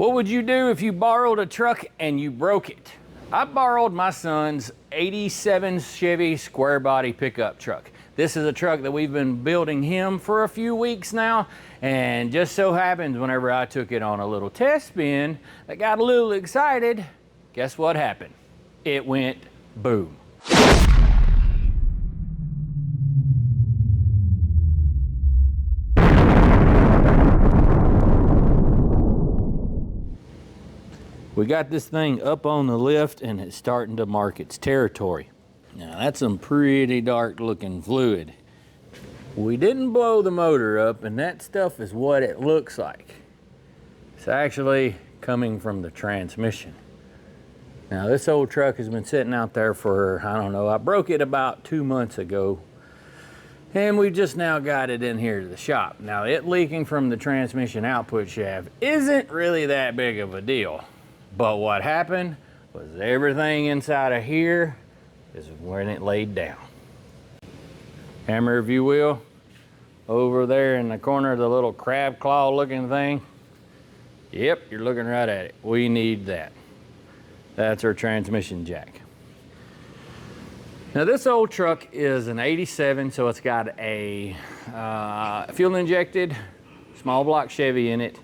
What would you do if you borrowed a truck and you broke it? I borrowed my son's 87 Chevy square body pickup truck. This is a truck that we've been building him for a few weeks now, and just so happens whenever I took it on a little test spin, I got a little excited. Guess what happened? It went boom. We got this thing up on the lift and it's starting to mark its territory. Now that's some pretty dark looking fluid. We didn't blow the motor up, and that stuff is what it looks like. It's actually coming from the transmission. Now this old truck has been sitting out there for, I don't know, I broke it about 2 months ago, and we just now got it in here to the shop. Now it leaking from the transmission output shaft isn't really that big of a deal. But what happened was everything inside of here is when it laid down. Hammer, if you will, over there in the corner of the little crab claw looking thing. Yep, you're looking right at it. We need that. That's our transmission jack. Now this old truck is an 87, so it's got a fuel injected small block Chevy in it,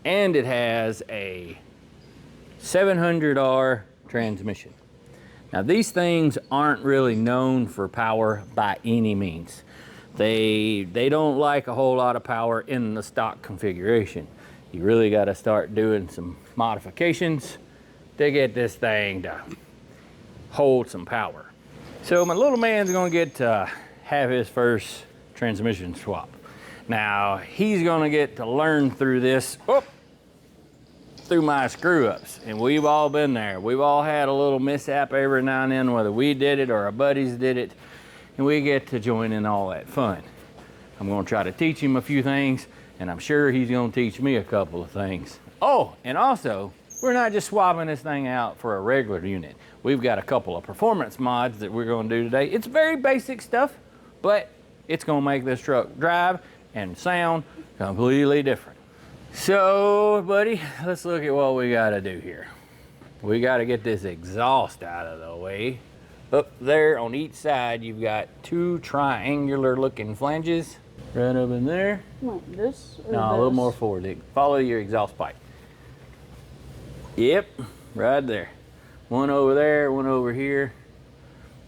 and it has a 700R transmission. Now these things aren't really known for power by any means. They don't like a whole lot of power in the stock configuration. You really got to start doing some modifications to get this thing to hold some power. So my little man's gonna get to have his first transmission swap. Now he's gonna get to learn through this, through my screw-ups, and we've all been there. We've all had a little mishap every now and then, whether we did it or our buddies did it, and we get to join in all that fun. I'm gonna try to teach him a few things, and I'm sure he's gonna teach me a couple of things. Oh, and also, we're not just swapping this thing out for a regular unit. We've got a couple of performance mods that we're gonna do today. It's very basic stuff, but it's gonna make this truck drive and sound completely different. So, buddy, let's look at what we gotta do here. We gotta get this exhaust out of the way. Up there on each side, you've got two triangular looking flanges. Right up in there. Like this? Or no, this? A little more forward. Follow your exhaust pipe. Yep, right there. One over there, one over here.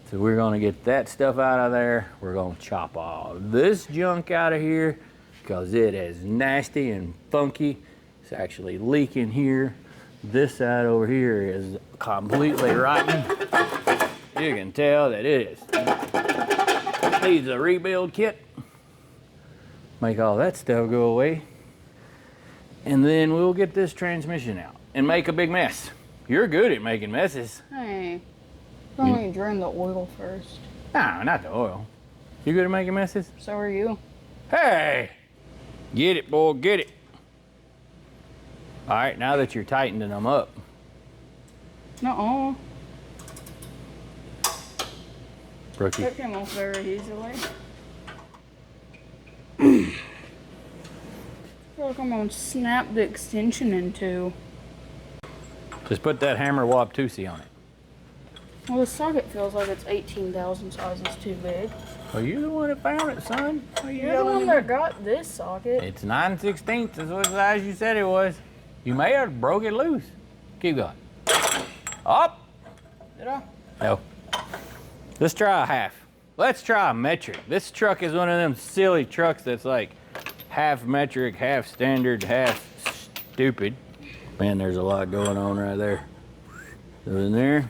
So we're gonna get that stuff out of there. We're gonna chop all this junk out of here, because it is nasty and funky. It's actually leaking here. This side over here is completely rotten. You can tell that it is. Needs a rebuild kit. Make all that stuff go away. And then we'll get this transmission out and make a big mess. You're good at making messes. Hey, I'm gonna drain the oil first. No, not the oil. You good at making messes? So are you. Hey! Get it, boy, get it. All right, now that you're tightening them up. Nuh-uh. Rookie. That came off very easily. I feel like I'm gonna snap the extension in two. Just put that hammer Waptusi on it. Well, the socket feels like it's 18,000 sizes too big. Well, you're the one that found it, son. You're the one that got this socket. It's 9/16 is what size you said it was. You may have broke it loose. Keep going. Up. Did I? No. Let's try a half. Let's try a metric. This truck is one of them silly trucks that's like half metric, half standard, half stupid. Man, there's a lot going on right there. So in there,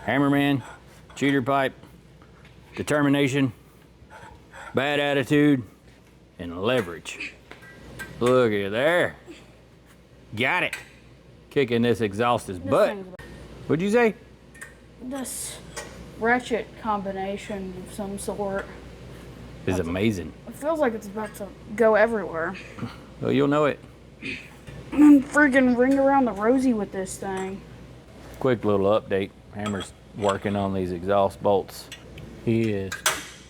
hammerman, cheater pipe, determination, bad attitude, and leverage. Look at there. Got it. Kicking this exhaust's butt. What'd you say? This ratchet combination of some sort Is amazing. It feels like it's about to go everywhere. Well, you'll know it. I'm freaking ring around the rosy with this thing. Quick little update. Hammer's working on these exhaust bolts. He has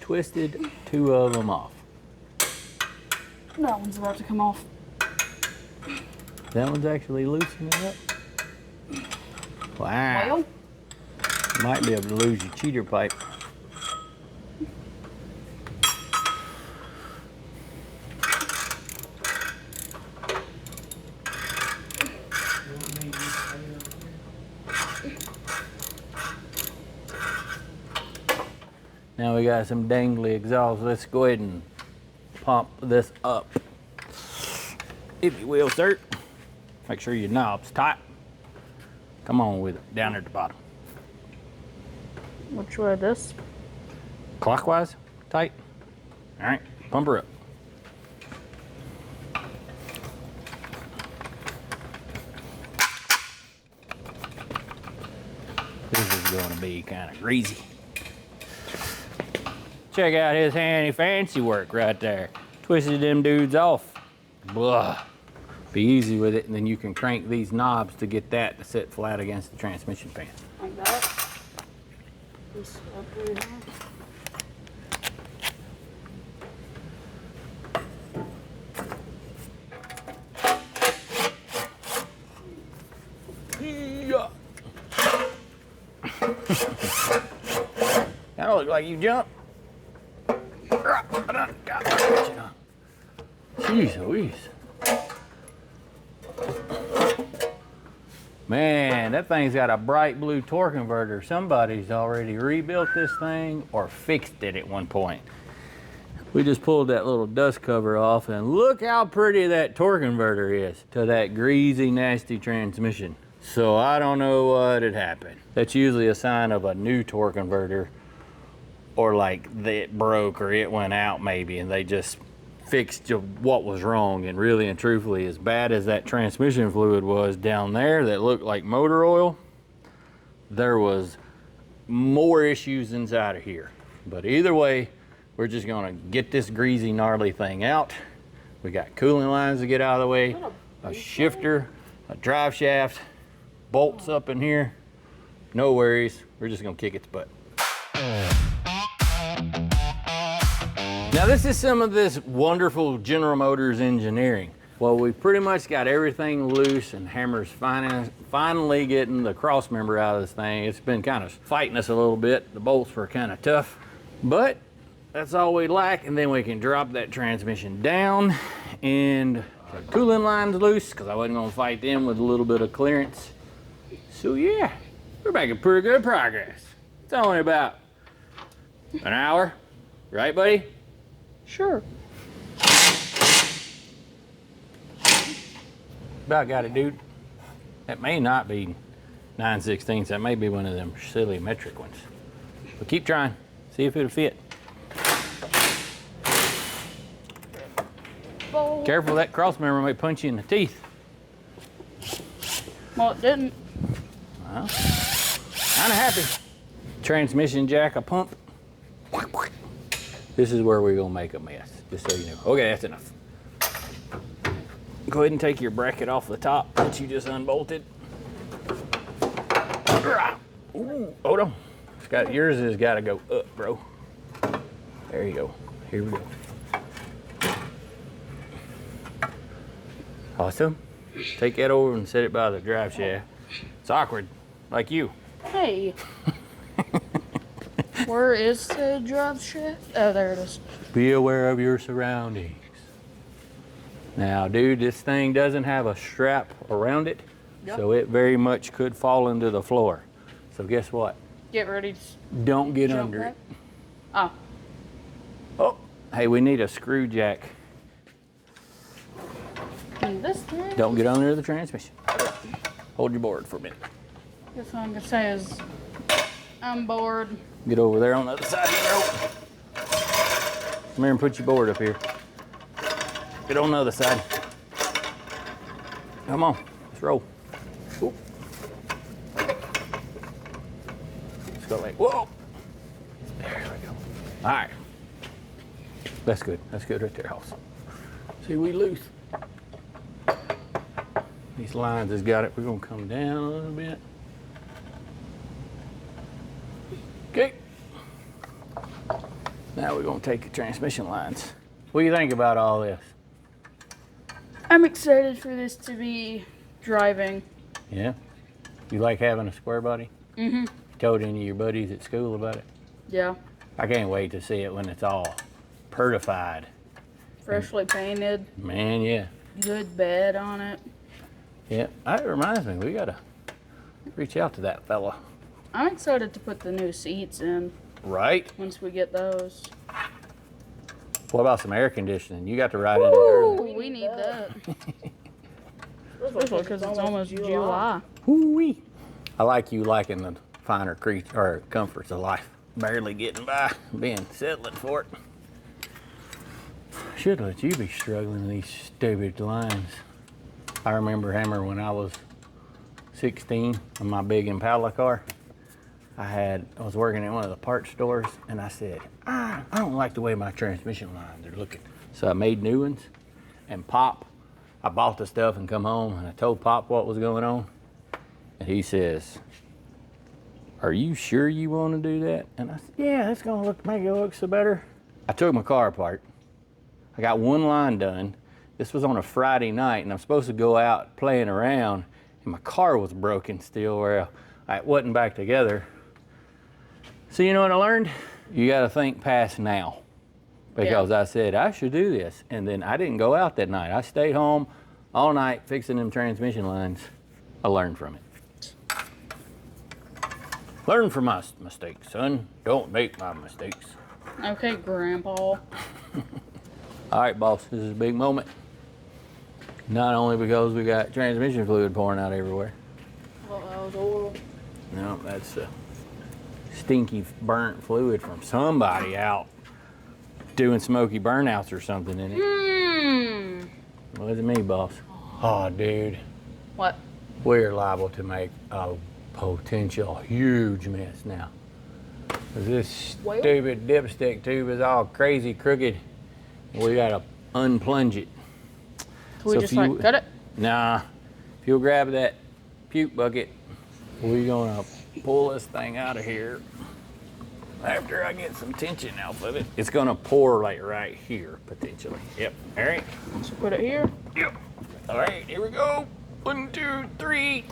twisted 2 of them off. That one's about to come off. That one's actually loosening up. Wow. Well, Might be able to lose your cheater pipe. Now we got some dangly exhaust. Let's go ahead and pump this up. If you will, sir. Make sure your knob's tight. Come on with it, down at the bottom. which way? This? Clockwise, tight. All right, pump her up. This is going to be kind of greasy. Check out his handy fancy work right there. Twisted them dudes off. Blah. Be easy with it, and then you can crank these knobs to get that to sit flat against the transmission pan. Like that. This up here. Yeah. That look like you jumped. Jeez Louise. Man, that thing's got a bright blue torque converter. Somebody's already rebuilt this thing or fixed it at one point. We just pulled that little dust cover off, and look how pretty that torque converter is to that greasy, nasty transmission. So I don't know what had happened. That's usually a sign of a new torque converter, or like it broke or it went out maybe, and they just fixed what was wrong. And really and truthfully, as bad as that transmission fluid was down there that looked like motor oil, there was more issues inside of here. But either way, we're just gonna get this greasy, gnarly thing out. We got cooling lines to get out of the way, a shifter, a drive shaft, bolts up in here. No worries, we're just gonna kick its butt. Now this is some of this wonderful General Motors engineering. Well, we pretty much got everything loose, and Hammer's finally getting the cross member out of this thing. It's been kind of fighting us a little bit. The bolts were kind of tough, but that's all we lack, and then we can drop that transmission down, and the cooling line's loose because I wasn't gonna fight them with a little bit of clearance. So yeah, we're making pretty good progress. It's only about an hour, right buddy? Sure. About got it, dude. That may not be 9/16. That may be one of them silly metric ones. But keep trying. See if it'll fit. Bowl. Careful, that cross member may punch you in the teeth. Well, it didn't. Well, kind of happy. Transmission jack, a pump. This is where we're gonna make a mess, just so you know. Okay, that's enough. Go ahead and take your bracket off the top that you just unbolted. Ooh, hold on. Yours has got to go up, bro. There you go. Here we go. Awesome. Take that over and set it by the drive shaft. It's awkward, like you. Hey. Where is the drive shaft? Oh, there it is. Be aware of your surroundings. Now, dude, this thing doesn't have a strap around it, so it very much could fall into the floor. So guess what? Get ready to Don't get jump under back. it. Oh. Oh, hey, we need a screw jack. And this thing? Don't get under the transmission. Hold your board for a minute. This one can say is I'm bored. Get over there on the other side of the rope. Come here and put your board up here. Get on the other side. Come on, let's roll. Ooh. Let's go like, whoa. There we go. All right. That's good. That's good right there, Hoss. See, we loose. These lines has got it. We're gonna come down a little bit. Okay. Now we're gonna take the transmission lines. What do you think about all this? I I'm excited for this to be driving. Yeah? You like having a square body? Mm-hmm. Told any of your buddies at school about it? Yeah. I can't wait to see it when it's all pertified. Freshly painted. Man, yeah. Good bed on it. Yeah, that reminds me, we gotta reach out to that fella. I'm excited to put the new seats in Right? once we get those. What about some air conditioning? You got to ride in it early. We need that. Especially because it's almost July. Woo-wee. I like you liking the finer or comforts of life. Barely getting by, being settling for it. Should let you be struggling with these stupid lines. I remember, Hammer, when I was 16 in my big Impala car, I was working in one of the parts stores, and I said, I don't like the way my transmission lines are looking. So I made new ones, and Pop, I bought the stuff and come home, and I told Pop what was going on, and he says, are you sure you want to do that? And I said, yeah, that's gonna make it look so better. I took my car apart. I got one line done. This was on a Friday night, and I'm supposed to go out playing around, and my car was broken still, where it wasn't back together. So you know what I learned? You gotta think past now. Because I said, I should do this. And then I didn't go out that night. I stayed home all night fixing them transmission lines. I learned from it. Learn from my mistakes, son. Don't make my mistakes. Okay, Grandpa. All right, boss, this is a big moment. Not only because we got transmission fluid pouring out everywhere. Well, that was oil. No, that's stinky burnt fluid from somebody out doing smoky burnouts or something in it. Wasn't me, boss. Oh, dude. What? We're liable to make a potential huge mess now. 'Cause this stupid dipstick tube is all crazy crooked. We gotta unplunge it. Can we just like cut it? Nah. If you'll grab that puke bucket, we're gonna pull this thing out of here. After I get some tension out of it, it's gonna pour like right here, potentially. Yep, all right. So put it here. Yep. All right, here we go. 1, 2, 3.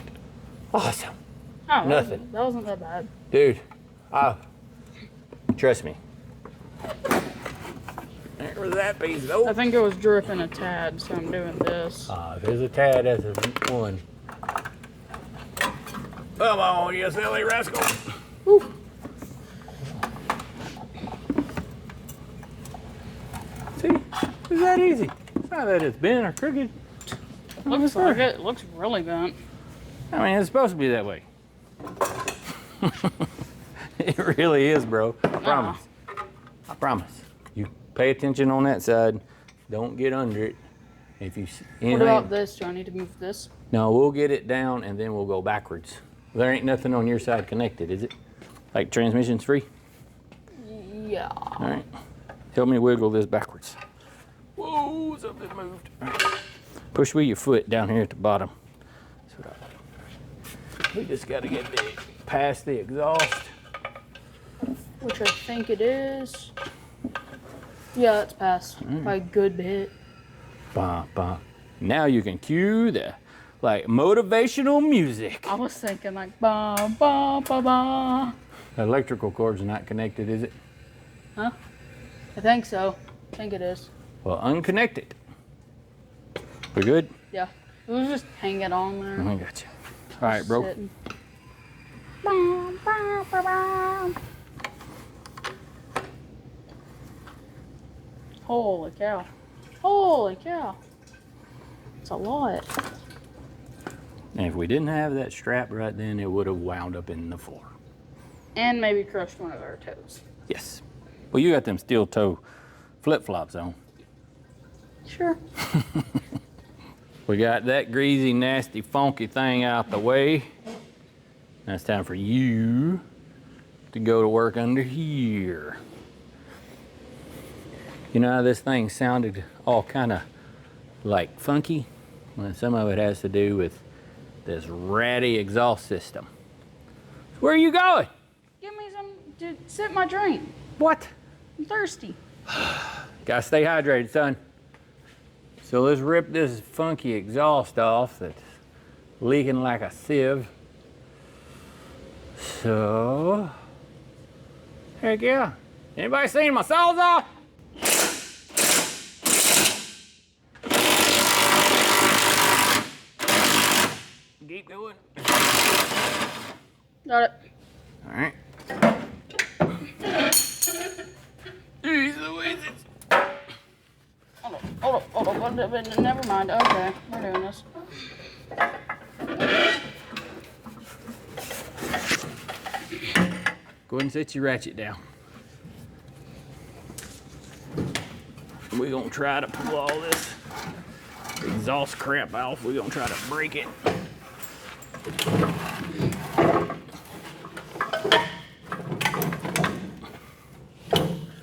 Awesome. Oh, Nothing. That wasn't that bad. Dude, trust me. There was that piece. I think it was dripping a tad, so I'm doing this. If there's a tad, that's a one. Come on, you silly rascal. Woo. See, it's that easy. It's not that it's bent or crooked. Looks like it. It looks really bent. I mean, it's supposed to be that way. It really is, bro. I promise. I promise. You pay attention on that side. Don't get under it. If you What about this? Do I need to move this? No, we'll get it down and then we'll go backwards. There ain't nothing on your side connected, is it? Like transmission's free? Yeah. All right. Help me wiggle this backwards. Whoa, something moved. Push with your foot down here at the bottom. That's what we just got to get past the exhaust. Which I think it is. Yeah, it's past by a good bit. Bah, bah. Now you can cue the like motivational music. I was thinking like ba ba ba ba. The electrical cord's not connected, is it? Huh? I think so. I think it is. Well, unconnect it. We good? Yeah. It was just hanging on there. I got you. All right, bro. Sitting. Bum, bum, bum, bum. Holy cow. Holy cow. It's a lot. And if we didn't have that strap right then, it would have wound up in the floor. And maybe crushed one of our toes. Yes. Well, you got them steel toe flip-flops on. Sure. We got that greasy, nasty, funky thing out the way. Now it's time for you to go to work under here. You know how this thing sounded all kind of like funky? Well, some of it has to do with this ratty exhaust system. Where are you going? Give me some to sip my drink. What? I'm thirsty. Gotta stay hydrated, son. So let's rip this funky exhaust off that's leaking like a sieve. So, heck yeah. Anybody seen my sawzall? Keep going. Got it. All right. Jeez Louise. Hold on. Never mind. Okay, we're doing this. Go ahead and set your ratchet down. We're gonna try to pull all this exhaust crap off. We're gonna try to break it.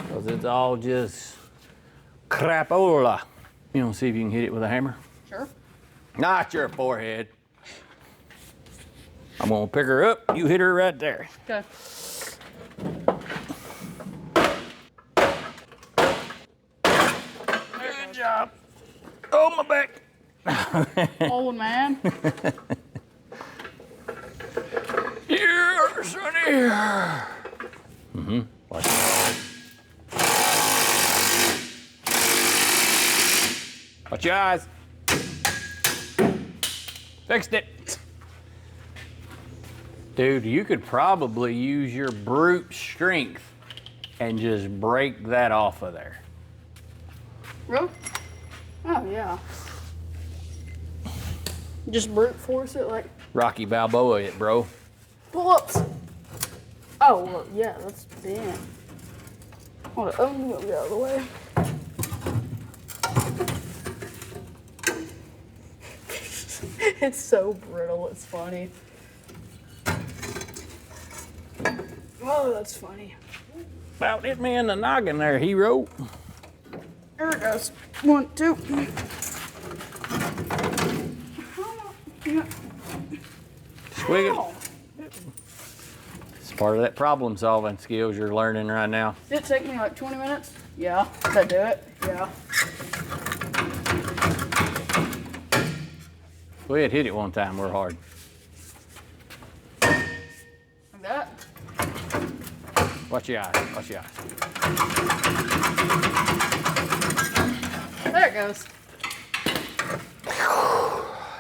Cause it's all just crapola. You wanna see if you can hit it with a hammer? Sure. Not your forehead. I'm gonna pick her up. You hit her right there. Okay. Good job. Oh, my back. Old man. Here, sonny. Mm-hmm. Watch it. Watch your eyes. Fixed it. Dude, you could probably use your brute strength and just break that off of there. Really? Oh, yeah. Just brute force it like Rocky Balboa it, bro. pull-ups. Oh, well, yeah, that's damn. Hold on, I'm gonna get out of the way. It's so brittle, it's funny. Oh, that's funny. About hit me in the noggin there, hero. There it goes. 1, 2. Squig it. It's part of that problem solving skills you're learning right now. Did it take me like 20 minutes? Yeah. Did I do it? Yeah. We had hit it one time real hard. Like that? Watch your eyes, watch your eyes. There it goes.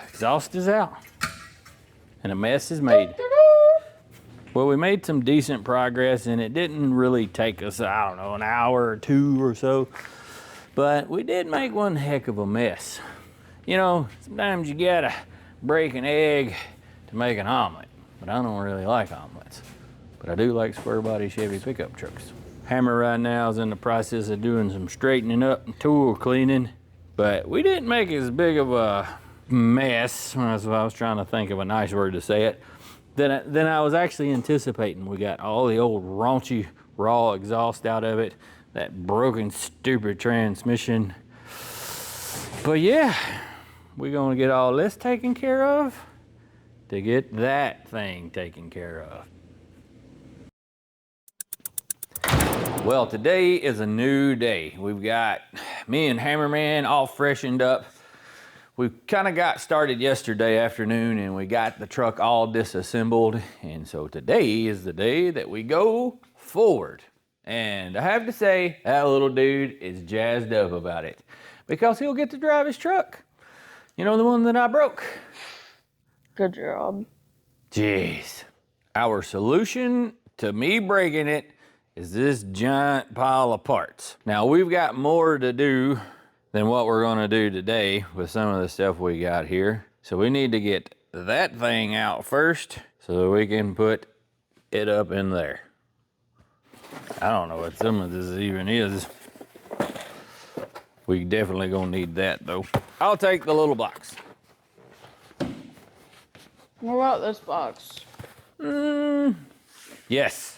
Exhaust is out. And a mess is made. Well, we made some decent progress and it didn't really take us, I don't know, an hour or two or so. But we did make one heck of a mess. You know, sometimes you gotta break an egg to make an omelet. But I don't really like omelets. But I do like square body Chevy pickup trucks. Hammer right now is in the process of doing some straightening up and tool cleaning. But we didn't make as big of a mess, that's what I was trying to think of a nice word to say it, than I was actually anticipating. We got all the old raunchy raw exhaust out of it, that broken stupid transmission. But yeah, we're gonna get all this taken care of to get that thing taken care of. Well, today is a new day. We've got me and Hammerman all freshened up. We kind of got started yesterday afternoon and we got the truck all disassembled. And so today is the day that we go forward. And I have to say, that little dude is jazzed up about it because he'll get to drive his truck. You know, the one that I broke. Good job. Jeez. Our solution to me breaking it is this giant pile of parts. Now we've got more to do than what we're gonna do today with some of the stuff we got here. So we need to get that thing out first so that we can put it up in there. I don't know what some of this even is. We definitely gonna need that though. I'll take the little box. What about this box? Yes,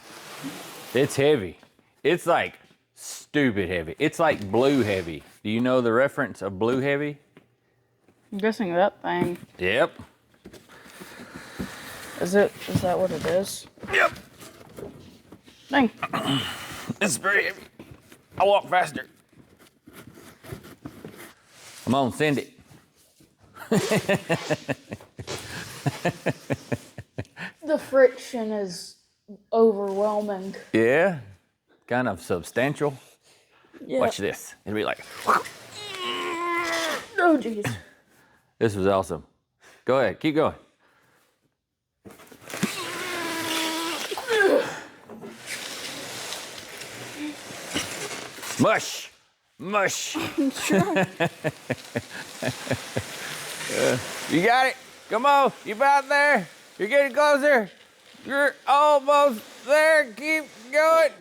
it's heavy. It's like stupid heavy. It's like blue heavy. Do you know the reference of blue heavy? I'm guessing that thing. Yep. Is that what it is? Yep. Dang. It's very heavy. I walk faster. Come on, send it. The friction is overwhelming. Yeah, kind of substantial. Yeah. Watch this. It'll be like, Oh, jeez. this was awesome. Go ahead, keep going. Mush, mush. You got it. Come on, you about there. You're getting closer. You're almost there. Keep going.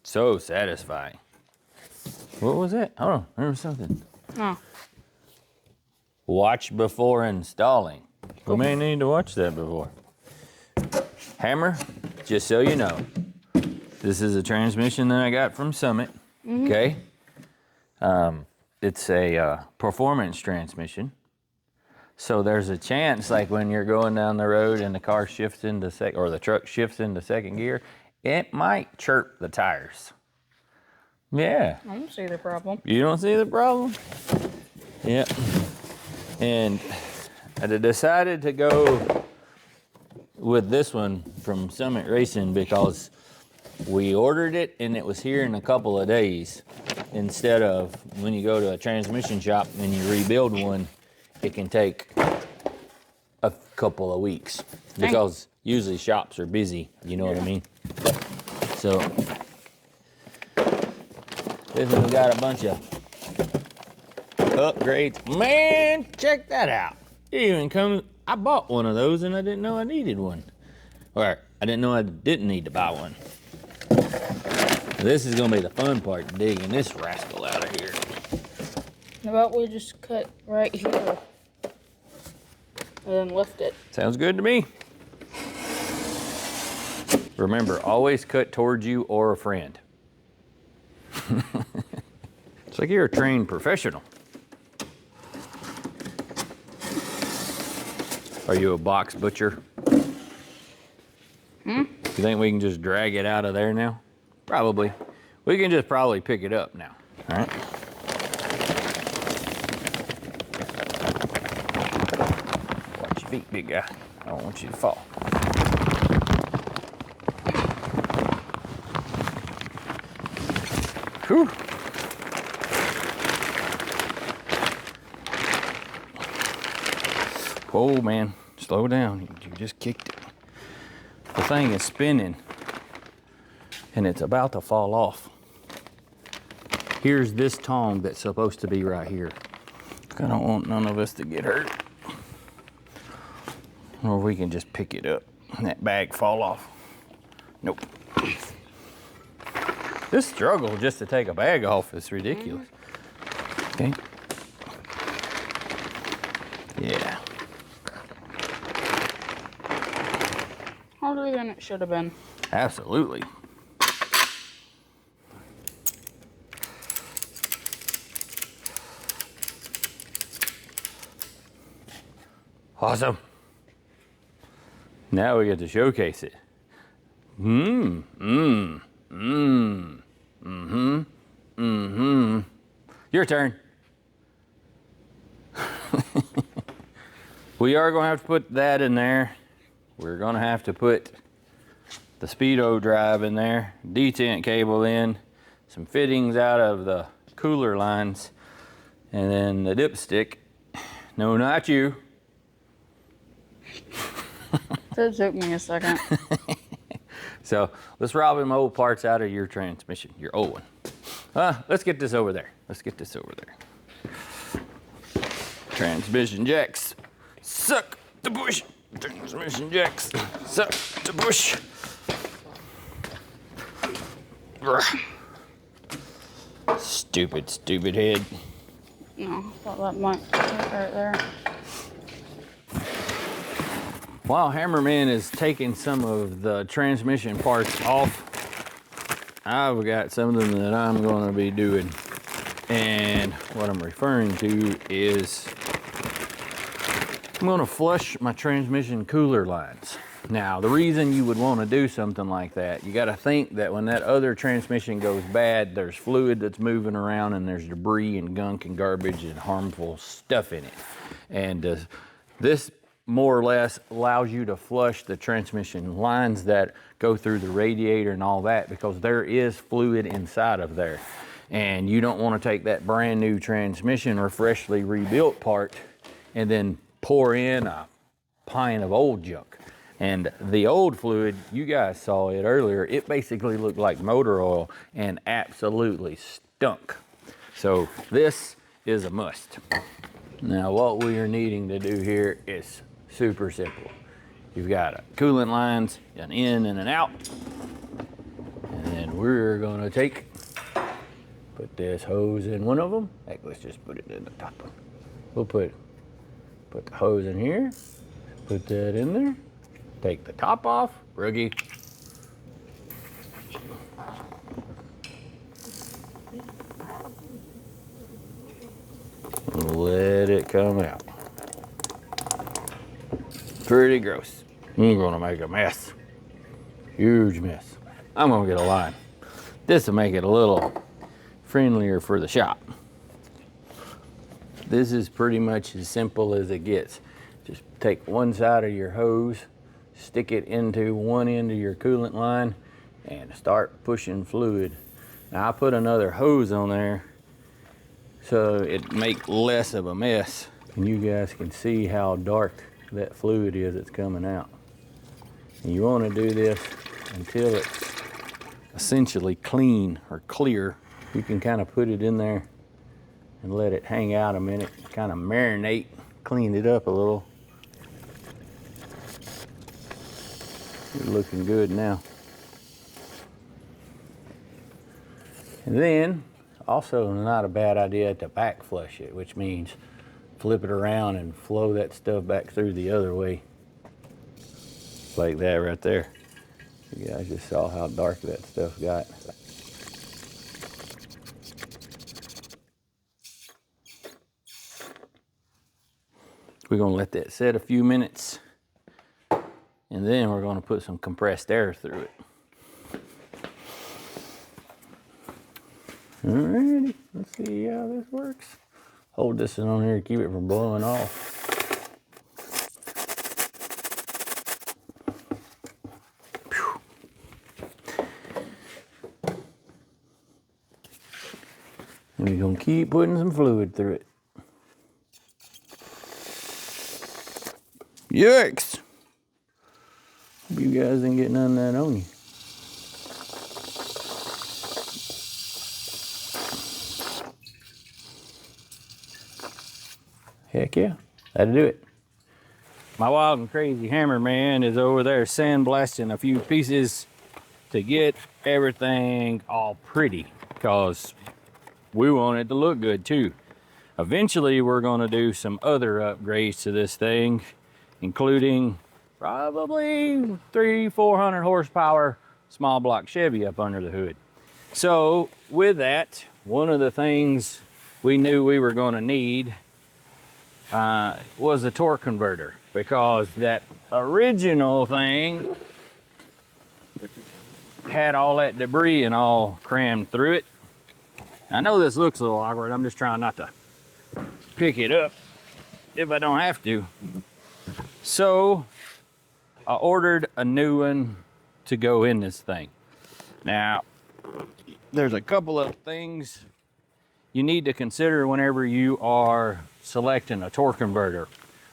So satisfying. What was it? Hold on, there was something. Oh. Watch before installing. We may need to watch that before. Hammer, just so you know, this is a transmission that I got from Summit, okay? It's a performance transmission. So there's a chance, like when you're going down the road and the car shifts into or the truck shifts into second gear, it might chirp the tires. Yeah. I don't see the problem. You don't see the problem? Yeah. And I decided to go with this one from Summit Racing because we ordered it and it was here in a couple of days, instead of when you go to a transmission shop and you rebuild one, it can take a couple of weeks because usually shops are busy, you know what I mean? So this one's got a bunch of upgrades. Man, check that out. It even comes, I bought one of those and I didn't know I needed one. Or I didn't know I didn't need to buy one. This is gonna be the fun part, digging this rascal out of here. How about we just cut right here and then lift it? Sounds good to me. Remember, always cut towards you or a friend. It's like you're a trained professional. Are you a box butcher? You think we can just drag it out of there now? Probably. We can just probably pick it up now. All right. Watch your feet, big guy. I don't want you to fall. Whew. Oh man, slow down. You just kicked it. The thing is spinning and it's about to fall off. Here's this tongue that's supposed to be right here. I don't want none of us to get hurt. Or we can just pick it up and that bag fall off. Nope. This struggle just to take a bag off is ridiculous. Okay. Yeah. Harder than it should have been. Absolutely. Awesome. Now we get to showcase it. Your turn. We are going to have to put that in there. We're going to have to put the speedo drive in there, detent cable in, some fittings out of the cooler lines, and then the dipstick. No, not you. That took me a second. So let's rob them old parts out of your transmission, your old one. Let's get this over there. Let's get this over there. Transmission jacks, suck the push. Transmission jacks, suck the push. Stupid, stupid head. No, I thought that might work right there. While Hammerman is taking some of the transmission parts off, I've got something that I'm going to be doing. And what I'm referring to is I'm going to flush my transmission cooler lines. Now, the reason you would want to do something like that, you got to think that when that other transmission goes bad, there's fluid that's moving around and there's debris and gunk and garbage and harmful stuff in it. And this more or less allows you to flush the transmission lines that go through the radiator and all that, because there is fluid inside of there. And you don't want to take that brand new transmission or freshly rebuilt part and then pour in a pint of old junk. And the old fluid, you guys saw it earlier, it basically looked like motor oil and absolutely stunk. So this is a must. Now what we are needing to do here is super simple. You've got a coolant lines, an in and an out. And then we're gonna put this hose in one of them. Heck, let's just put it in the top one. We'll put the hose in here, put that in there. Take the top off, rookie. Let it come out. Pretty gross. I'm gonna make a mess. Huge mess. I'm gonna get a line. This will make it a little friendlier for the shop. This is pretty much as simple as it gets. Just take one side of your hose, stick it into one end of your coolant line, and start pushing fluid. Now I put another hose on there so it make less of a mess. And you guys can see how dark that fluid is that's coming out. And you want to do this until it's essentially clean or clear. You can kind of put it in there and let it hang out a minute, kind of marinate, clean it up a little. You're looking good now. And then, also not a bad idea to back flush it, which means flip it around and flow that stuff back through the other way. Like that right there. You guys just saw how dark that stuff got. We're gonna let that set a few minutes, and then we're gonna put some compressed air through it. Alrighty, let's see how this works. Hold this on here to keep it from blowing off. We're gonna keep putting some fluid through it. Yikes! Hope you guys didn't get none of that on you. Heck yeah, that'll do it. My wild and crazy hammer man is over there sandblasting a few pieces to get everything all pretty, because we want it to look good too. Eventually we're going to do some other upgrades to this thing, including probably 300-400 horsepower small block Chevy up under the hood. So with that, one of the things we knew we were going to need was a torque converter, because that original thing had all that debris and all crammed through it. I know this looks a little awkward. I'm just trying not to pick it up if I don't have to. So I ordered a new one to go in this thing. Now, there's a couple of things you need to consider whenever you are selecting a torque converter.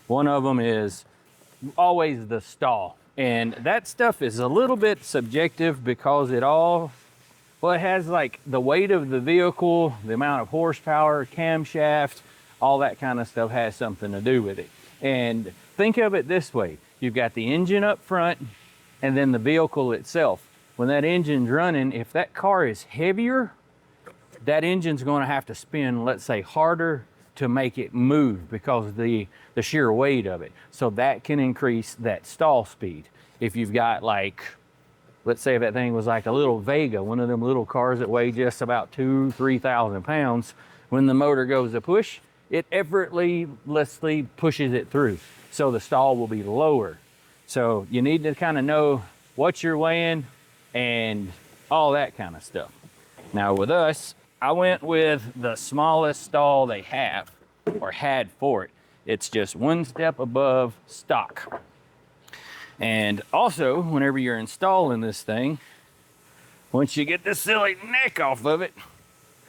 One of them is always the stall. And that stuff is a little bit subjective, because it has like the weight of the vehicle, the amount of horsepower, camshaft, all that kind of stuff has something to do with it. And think of it this way. You've got the engine up front and then the vehicle itself. When that engine's running, if that car is heavier, that engine's going to have to spin, let's say, harder to make it move, because of the sheer weight of it. So that can increase that stall speed. If you've got, like, let's say if that thing was like a little Vega, one of them little cars that weigh just about 2,000-3,000 pounds, when the motor goes to push, it effortlessly pushes it through. So the stall will be lower. So you need to kind of know what you're weighing and all that kind of stuff. Now with us, I went with the smallest stall they have or had for it. It's just one step above stock. And also, whenever you're installing this thing, once you get this silly neck off of it,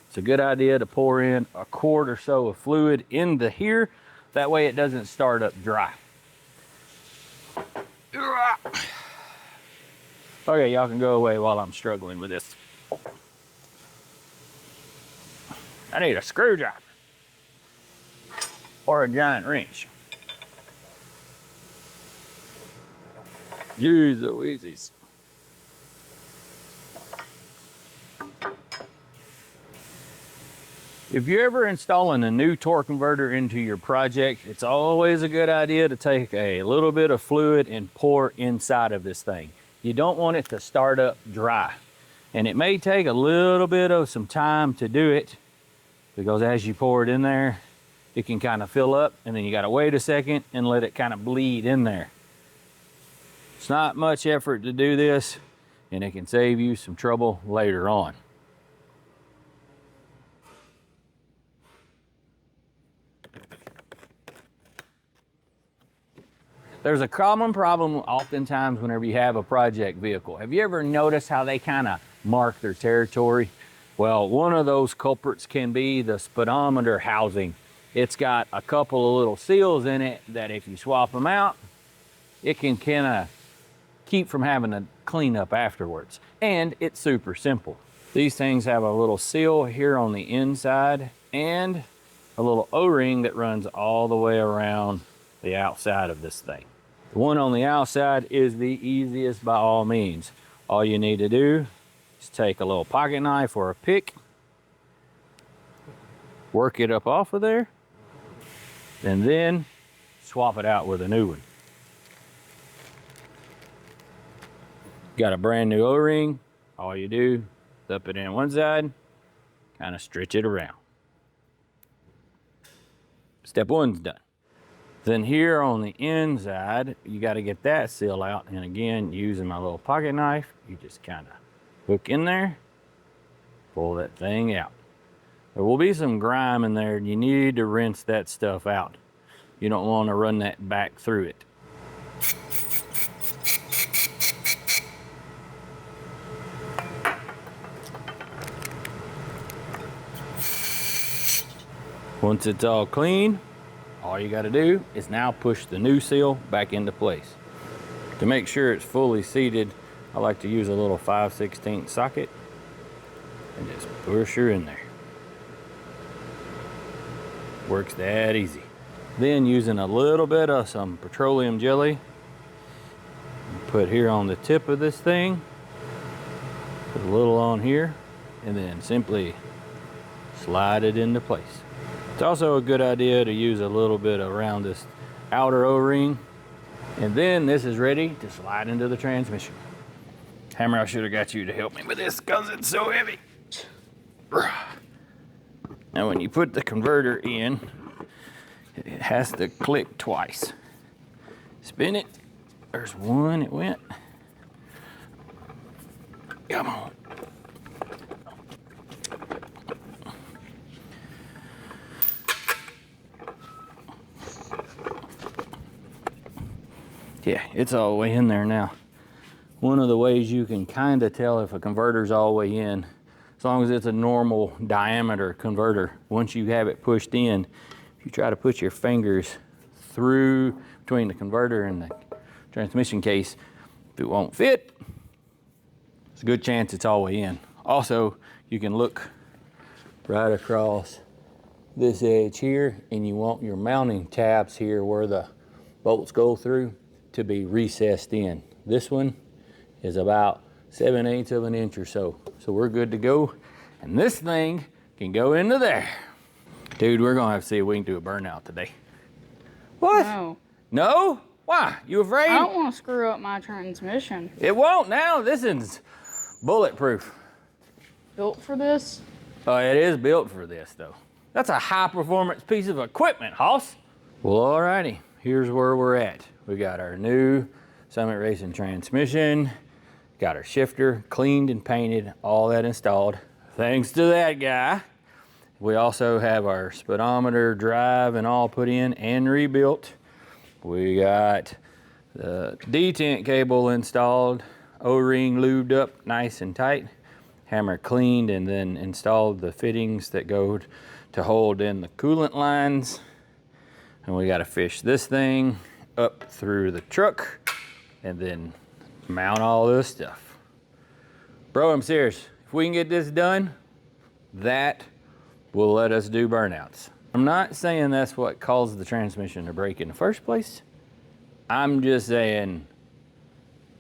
it's a good idea to pour in a quart or so of fluid into here. That way it doesn't start up dry. Okay, y'all can go away while I'm struggling with this. I need a screwdriver or a giant wrench. Jeez Louises. If you're ever installing a new torque converter into your project, it's always a good idea to take a little bit of fluid and pour inside of this thing. You don't want it to start up dry. And it may take a little bit of some time to do it, because as you pour it in there, it can kind of fill up, and then you gotta wait a second and let it kind of bleed in there. It's not much effort to do this, and it can save you some trouble later on. There's a common problem oftentimes whenever you have a project vehicle. Have you ever noticed how they kind of mark their territory? Well, one of those culprits can be the speedometer housing. It's got a couple of little seals in it that if you swap them out, it can kind of keep from having to clean up afterwards. And it's super simple. These things have a little seal here on the inside and a little O-ring that runs all the way around the outside of this thing. The one on the outside is the easiest by all means. All you need to do is take a little pocket knife or a pick, work it up off of there, and then swap it out with a new one. Got a brand new O-ring, all you do is up it in one side, kind of stretch it around. Step one's done. Then here on the inside, you got to get that seal out. And again, using my little pocket knife, you just kind of hook in there, pull that thing out. There will be some grime in there, and you need to rinse that stuff out. You don't want to run that back through it. Once it's all clean, all you got to do is now push the new seal back into place. To make sure it's fully seated, I like to use a little 5/16 socket and just push her in there. Works that easy. Then using a little bit of some petroleum jelly, put here on the tip of this thing, put a little on here, and then simply slide it into place. It's also a good idea to use a little bit around this outer O-ring, and then this is ready to slide into the transmission. Hammer, I should have got you to help me with this because it's so heavy. Now when you put the converter in, it has to click twice. Spin it. There's one, it went. Come on. Yeah, it's all the way in there now. One of the ways you can kind of tell if a converter's all the way in, as long as it's a normal diameter converter, once you have it pushed in, if you try to put your fingers through between the converter and the transmission case, if it won't fit, it's a good chance it's all the way in. Also, you can look right across this edge here, and you want your mounting tabs here where the bolts go through to be recessed in. This one is about 7/8 of an inch or so. So we're good to go. And this thing can go into there. Dude, we're gonna have to see if we can do a burnout today. What? No. No? Why? You afraid? I don't want to screw up my transmission. It won't now. This is bulletproof. Built for this? Oh, it is built for this though. That's a high performance piece of equipment, Hoss. Well, alrighty. Here's where we're at. We got our new Summit Racing transmission. Got our shifter cleaned and painted, all that installed. Thanks to that guy. We also have our speedometer, drive, and all put in and rebuilt. We got the detent cable installed, O-ring lubed up nice and tight, hammer cleaned, and then installed the fittings that go to hold in the coolant lines. And we got to fish this thing up through the truck and then mount all this stuff. Bro, I'm serious. If we can get this done, that will let us do burnouts. I'm not saying that's what caused the transmission to break in the first place. I'm just saying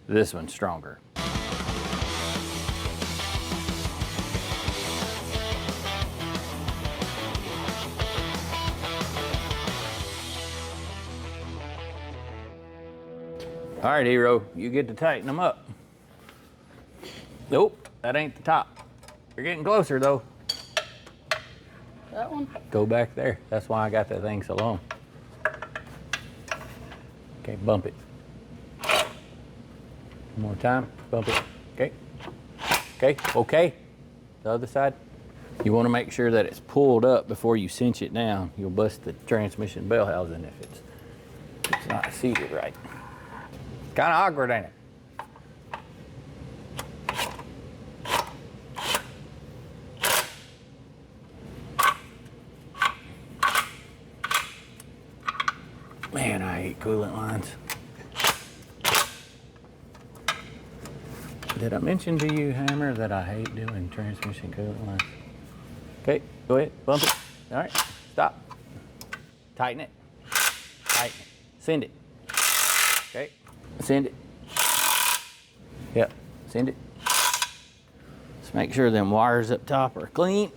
this one's stronger. All right, Hero, you get to tighten them up. Nope, that ain't the top. You're getting closer though. That one? Go back there. That's why I got that thing so long. Okay, bump it. One more time, bump it. Okay. Okay, okay. The other side. You want to make sure that it's pulled up before you cinch it down. You'll bust the transmission bell housing if it's not seated right. Kind of awkward, ain't it? Man, I hate coolant lines. Did I mention to you, Hammer, that I hate doing transmission coolant lines? Okay, go ahead, bump it. All right, stop. Tighten it. Tighten it. Send it. Okay, send it. Yep, send it. Let's make sure them wires up top are clean,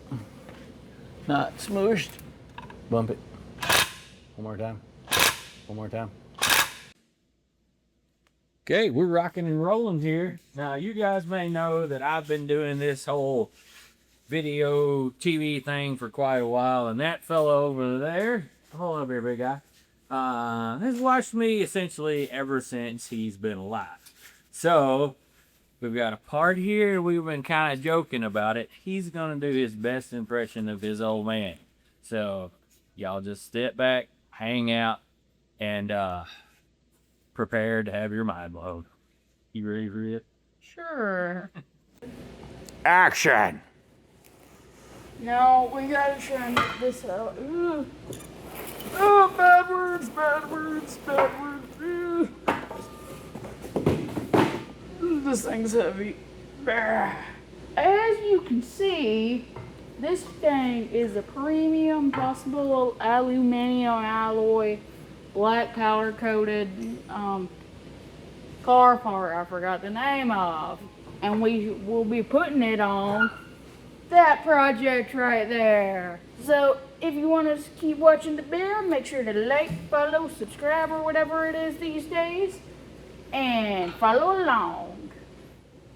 not smooshed. Bump it. One more time. One more time. Okay, we're rocking and rolling here. Now, you guys may know that I've been doing this whole video TV thing for quite a while, and that fellow over there, hold up here, big guy, has watched me essentially ever since he's been alive. So, we've got a part here, we've been kind of joking about it. He's gonna do his best impression of his old man. So, y'all just step back, hang out, and prepare to have your mind blown. You ready for it? Sure. Action! No, we gotta try and get this out. Ugh. Oh, bad words, bad words, bad words. Ugh. This thing's heavy. As you can see, this thing is a premium possible aluminum alloy, black powder coated car part I forgot the name of. And we will be putting it on that project right there. So if you want to keep watching the build, make sure to like, follow, subscribe, or whatever it is these days, and follow along.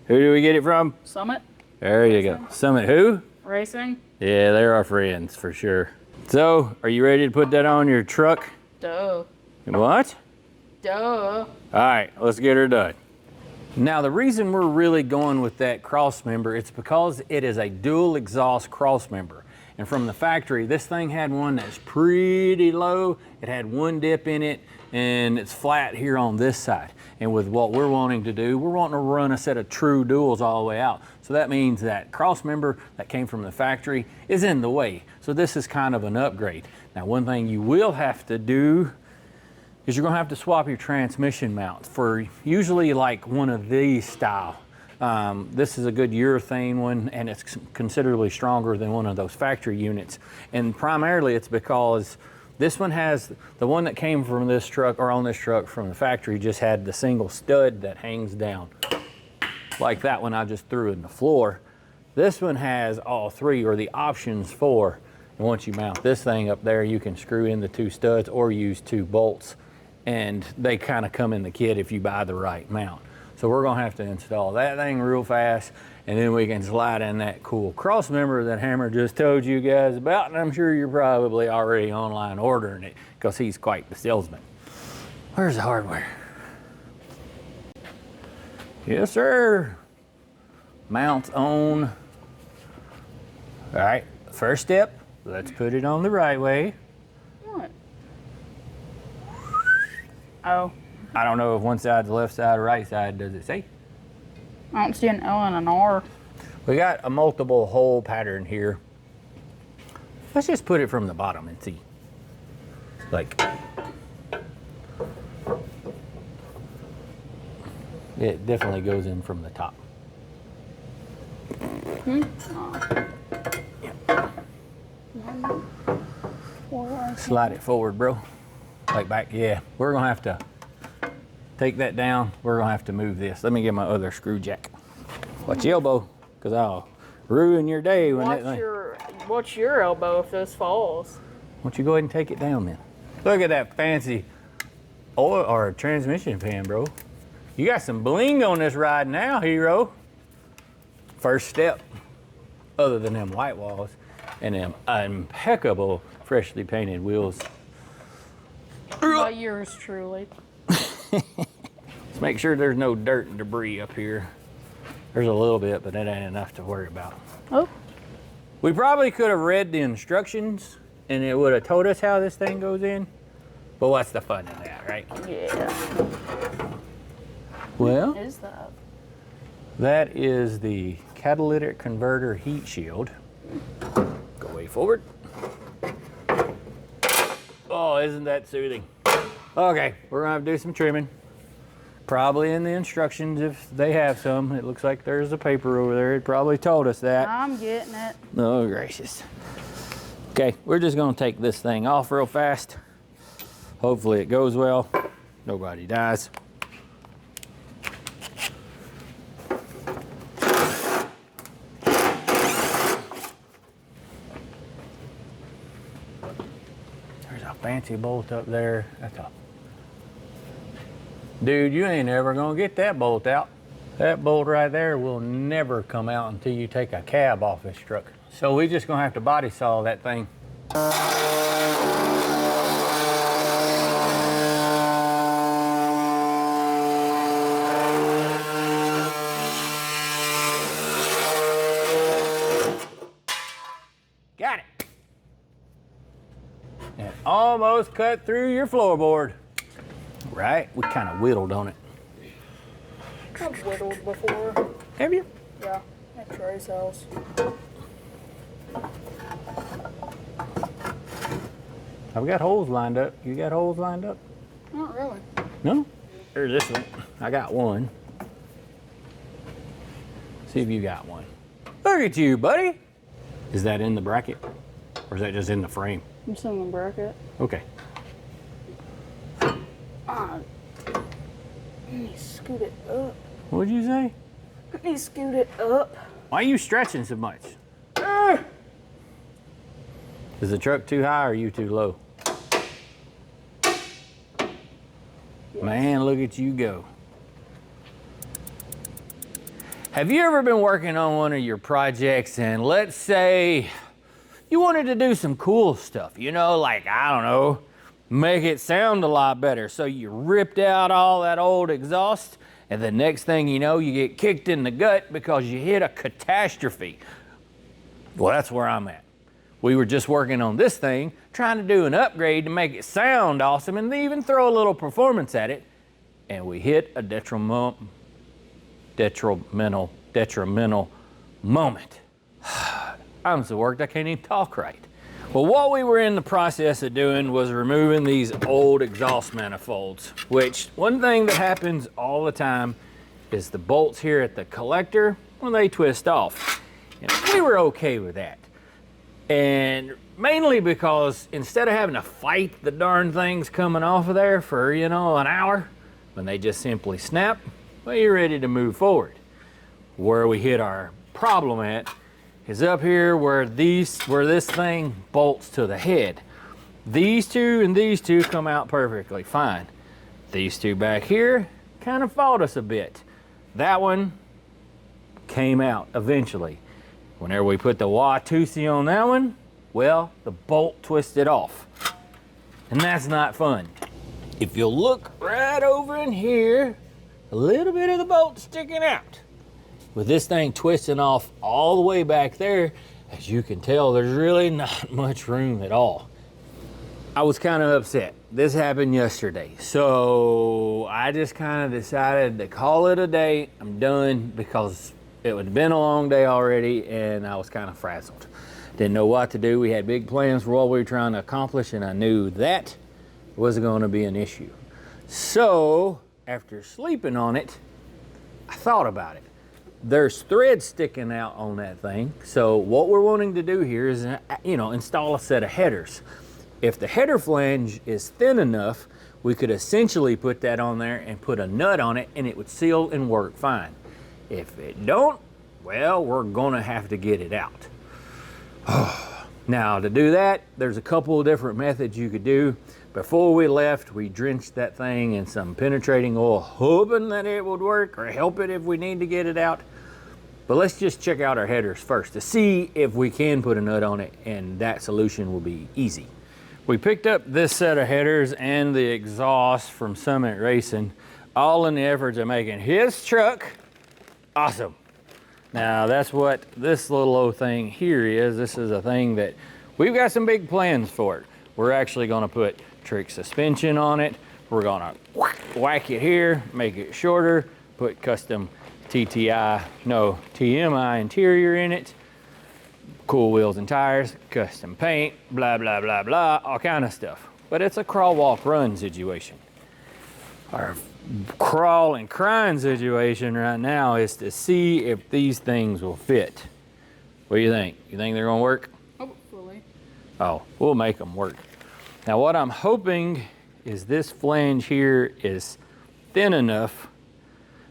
Who do we get it from? Summit. There you go. Summit who? Racing. Yeah, they're our friends for sure. So, are you ready to put that on your truck? Duh. What? Duh. All right, let's get her done. Now, the reason we're really going with that cross member, it's because it is a dual exhaust cross member. And from the factory, this thing had one that's pretty low. It had one dip in it, and it's flat here on this side. And with what we're wanting to do, we're wanting to run a set of true duals all the way out. So that means that cross member that came from the factory is in the way. So this is kind of an upgrade. Now, one thing you will have to do is you're gonna have to swap your transmission mount for usually like one of these style. This is a good urethane one, and it's considerably stronger than one of those factory units. And primarily it's because this one has, the one that came from this truck or on this truck from the factory just had the single stud that hangs down. Like that one I just threw in the floor. This one has all three, or the options for. And once you mount this thing up there, you can screw in the two studs or use two bolts. And they kind of come in the kit if you buy the right mount. So we're gonna have to install that thing real fast, and then we can slide in that cool cross member that Hammer just told you guys about, and I'm sure you're probably already online ordering it because he's quite the salesman. Where's the hardware? Yes, sir. Mounts on. All right, first step, let's put it on the right way. What? Oh. I don't know if one side's the left side or right side, does it say? I don't see an L and an R. We got a multiple hole pattern here. Let's just put it from the bottom and see. Like, it definitely goes in from the top. Slide it forward, bro. Like back, yeah. We're gonna have to take that down. We're gonna have to move this. Let me get my other screw jack. Watch your elbow, because I'll ruin your day when Watch your elbow if this falls. Why don't you go ahead and take it down then? Look at that fancy oil or transmission pan, bro. You got some bling on this ride now, hero. First step, other than them white walls and them impeccable freshly painted wheels. By yours truly. Let's make sure there's no dirt and debris up here. There's a little bit, but that ain't enough to worry about. Oh. We probably could have read the instructions and it would have told us how this thing goes in. But what's the fun in that, right? Yeah. Well, What is that? That is the catalytic converter heat shield. Go way forward. Oh, isn't that soothing? Okay, we're gonna have to do some trimming. Probably in the instructions if they have some. It looks like there's a paper over there. It probably told us that. I'm getting it. Oh, gracious. Okay, we're just gonna take this thing off real fast. Hopefully it goes well. Nobody dies. There's a fancy bolt up there. That's a... Dude, you ain't ever gonna get that bolt out. That bolt right there will never come out until you take a cab off this truck. So we just gonna have to body saw that thing. Got it. And almost cut through your floorboard. Right? We kind of whittled on it. I've whittled before. Have you? Yeah, at Trey's house. I've got holes lined up. You got holes lined up? Not really. No? There's this one. I got one. See if you got one. Look at you, buddy. Is that in the bracket? Or is that just in the frame? It's in the bracket. Okay. Let me scoot it up. What'd you say? Let me scoot it up. Why are you stretching so much? Is the truck too high or are you too low? Yes. Man, look at you go. Have you ever been working on one of your projects and let's say you wanted to do some cool stuff, you know, like, I don't know, make it sound a lot better. So you ripped out all that old exhaust and the next thing you know, you get kicked in the gut because you hit a catastrophe. Well, that's where I'm at. We were just working on this thing, trying to do an upgrade to make it sound awesome and even throw a little performance at it. And we hit a detrimental moment. I'm so worked I can't even talk right. Well, what we were in the process of doing was removing these old exhaust manifolds, which one thing that happens all the time is the bolts here at the collector, well, they twist off. And we were okay with that. And mainly because instead of having to fight the darn things coming off of there for, you know, an hour, when they just simply snap, well, you're ready to move forward. Where we hit our problem at is up here where this thing bolts to the head. These two and these two come out perfectly fine. These two back here kind of fought us a bit. That one came out eventually. Whenever we put the Watusi on that one, well, the bolt twisted off. And that's not fun. If you'll look right over in here, a little bit of the bolt sticking out. With this thing twisting off all the way back there, as you can tell, there's really not much room at all. I was kind of upset. This happened yesterday. So I just kind of decided to call it a day. I'm done because it had been a long day already and I was kind of frazzled. Didn't know what to do. We had big plans for what we were trying to accomplish and I knew that was going to be an issue. So after sleeping on it, I thought about it. There's thread sticking out on that thing. So what we're wanting to do here is, install a set of headers. If the header flange is thin enough, we could essentially put that on there and put a nut on it and it would seal and work fine. If it don't, well, we're gonna have to get it out. Now to do that, there's a couple of different methods you could do. Before we left, we drenched that thing in some penetrating oil, hoping that it would work or help it if we need to get it out. But let's just check out our headers first to see if we can put a nut on it, and that solution will be easy. We picked up this set of headers and the exhaust from Summit Racing, all in the efforts of making his truck awesome. Now that's what this little old thing here is. This is a thing that we've got some big plans for it. We're actually gonna put trick suspension on it. We're gonna whack it here, make it shorter, put custom TMI interior in it, cool wheels and tires, custom paint, blah, blah, blah, blah, all kind of stuff. But it's a crawl, walk, run situation. Our crawl and crying situation right now is to see if these things will fit. What do you think? You think they're gonna work? Hopefully. Oh, we'll make them work. Now what I'm hoping is this flange here is thin enough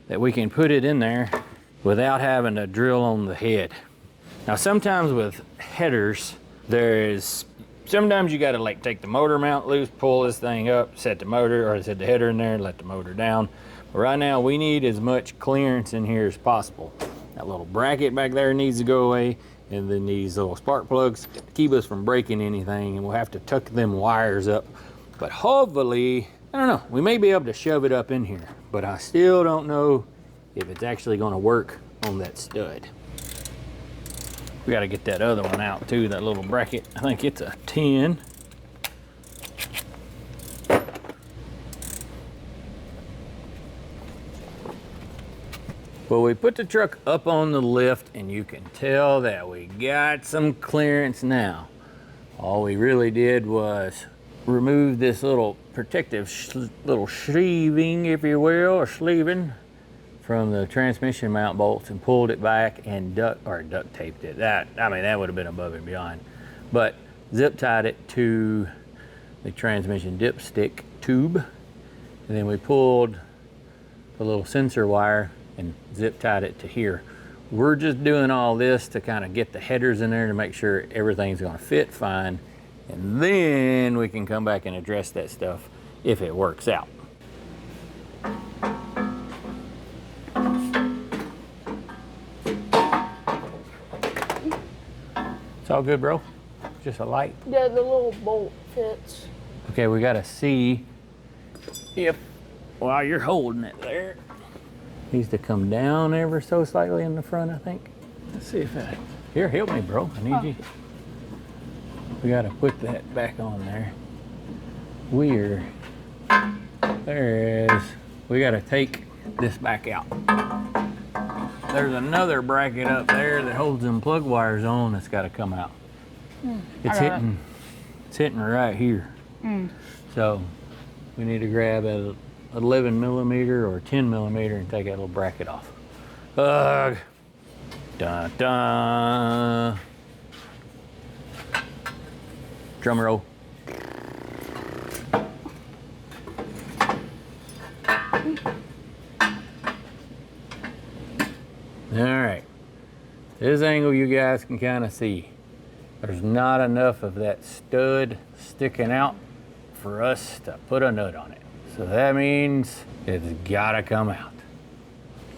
that we can put it in there without having to drill on the head. Now sometimes with headers, sometimes you gotta like take the motor mount loose, pull this thing up, set the motor or set the header in there, let the motor down. But right now we need as much clearance in here as possible. That little bracket back there needs to go away, and then these little spark plugs to keep us from breaking anything, and we'll have to tuck them wires up. But hopefully, I don't know, we may be able to shove it up in here, but I still don't know if it's actually gonna work on that stud. We gotta get that other one out too, that little bracket. I think it's a 10. Well, we put the truck up on the lift and you can tell that we got some clearance now. All we really did was remove this little protective little sleeving, if you will, or sleeving from the transmission mount bolts and pulled it back and duct taped it. That would have been above and beyond. But zip tied it to the transmission dipstick tube. And then we pulled the little sensor wire and zip tied it to here. We're just doing all this to kind of get the headers in there to make sure everything's gonna fit fine. And then we can come back and address that stuff if it works out. It's all good, bro. Just a light. Yeah, the little bolt fits. Okay, we gotta see if, while you're holding it there, needs to come down ever so slightly in the front, I think. Let's see if that, here, help me, bro. I need you. We gotta put that back on there. There it is. We gotta take this back out. There's another bracket up there that holds them plug wires on that's gotta come out. It's hitting right here. So we need to grab a 11 millimeter or 10 millimeter and take that little bracket off. Dun dun. Drum roll. All right, this angle you guys can kind of see. There's not enough of that stud sticking out for us to put a nut on it. So that means it's gotta come out.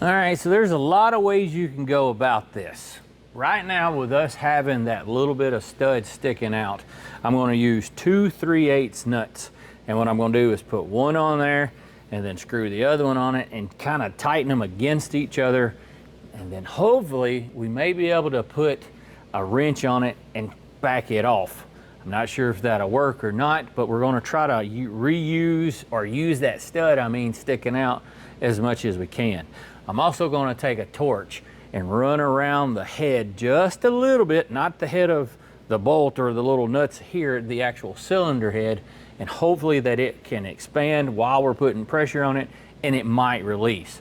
All right, so there's a lot of ways you can go about this. Right now, with us having that little bit of stud sticking out, I'm gonna use 2 3/8 nuts. And what I'm gonna do is put one on there and then screw the other one on it and kind of tighten them against each other. And then hopefully we may be able to put a wrench on it and back it off. I'm not sure if that'll work or not, but we're gonna try to reuse or use that stud, sticking out, as much as we can. I'm also gonna take a torch and run around the head just a little bit, not the head of the bolt or the little nuts here, the actual cylinder head, and hopefully that it can expand while we're putting pressure on it, and it might release.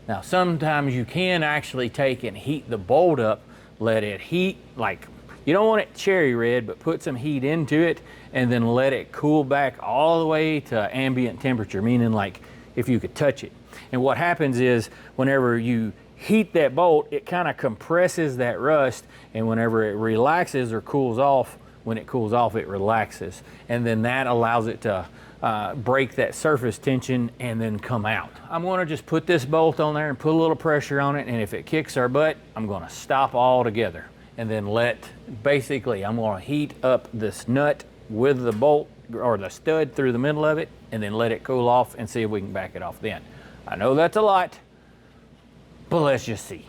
Now, sometimes you can actually take and heat the bolt up, let it heat, like, you don't want it cherry red, but put some heat into it and then let it cool back all the way to ambient temperature, meaning like if you could touch it. And what happens is whenever you heat that bolt, it kind of compresses that rust, and whenever it relaxes or cools off, when it cools off, it relaxes. And then that allows it to break that surface tension and then come out. I'm gonna just put this bolt on there and put a little pressure on it, and if it kicks our butt, I'm gonna stop altogether. And then basically I'm gonna heat up this nut with the bolt or the stud through the middle of it, and then let it cool off and see if we can back it off then. I know that's a lot, but let's just see.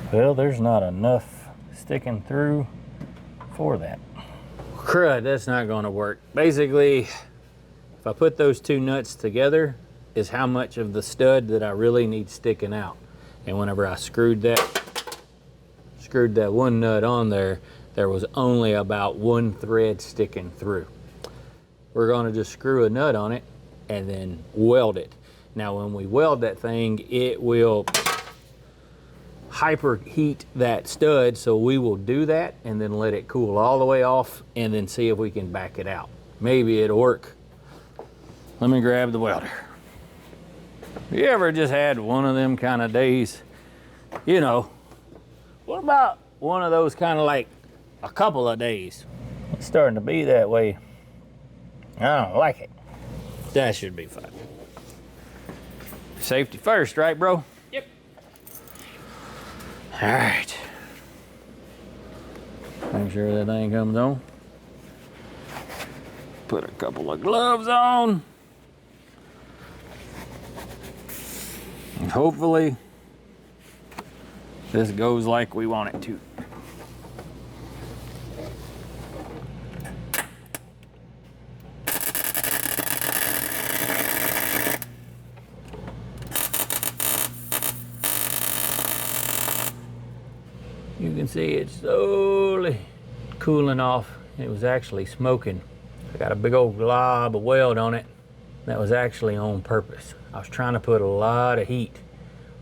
Well, there's not enough sticking through for that. Crud, that's not gonna work. Basically, if I put those two nuts together, is how much of the stud that I really need sticking out. And whenever I screwed that one nut on there, there was only about one thread sticking through. We're gonna just screw a nut on it and then weld it. Now, when we weld that thing, it will hyperheat that stud, so we will do that and then let it cool all the way off and then see if we can back it out. Maybe it'll work. Let me grab the welder. You ever just had one of them kind of days? You know, what about one of those kind of like a couple of days? It's starting to be that way. I don't like it. That should be fine. Safety first, right, bro? Yep. All right. Make sure that thing comes on. Put a couple of gloves on. And hopefully this goes like we want it to. You can see it slowly cooling off. It was actually smoking. I got a big old glob of weld on it. That was actually on purpose. I was trying to put a lot of heat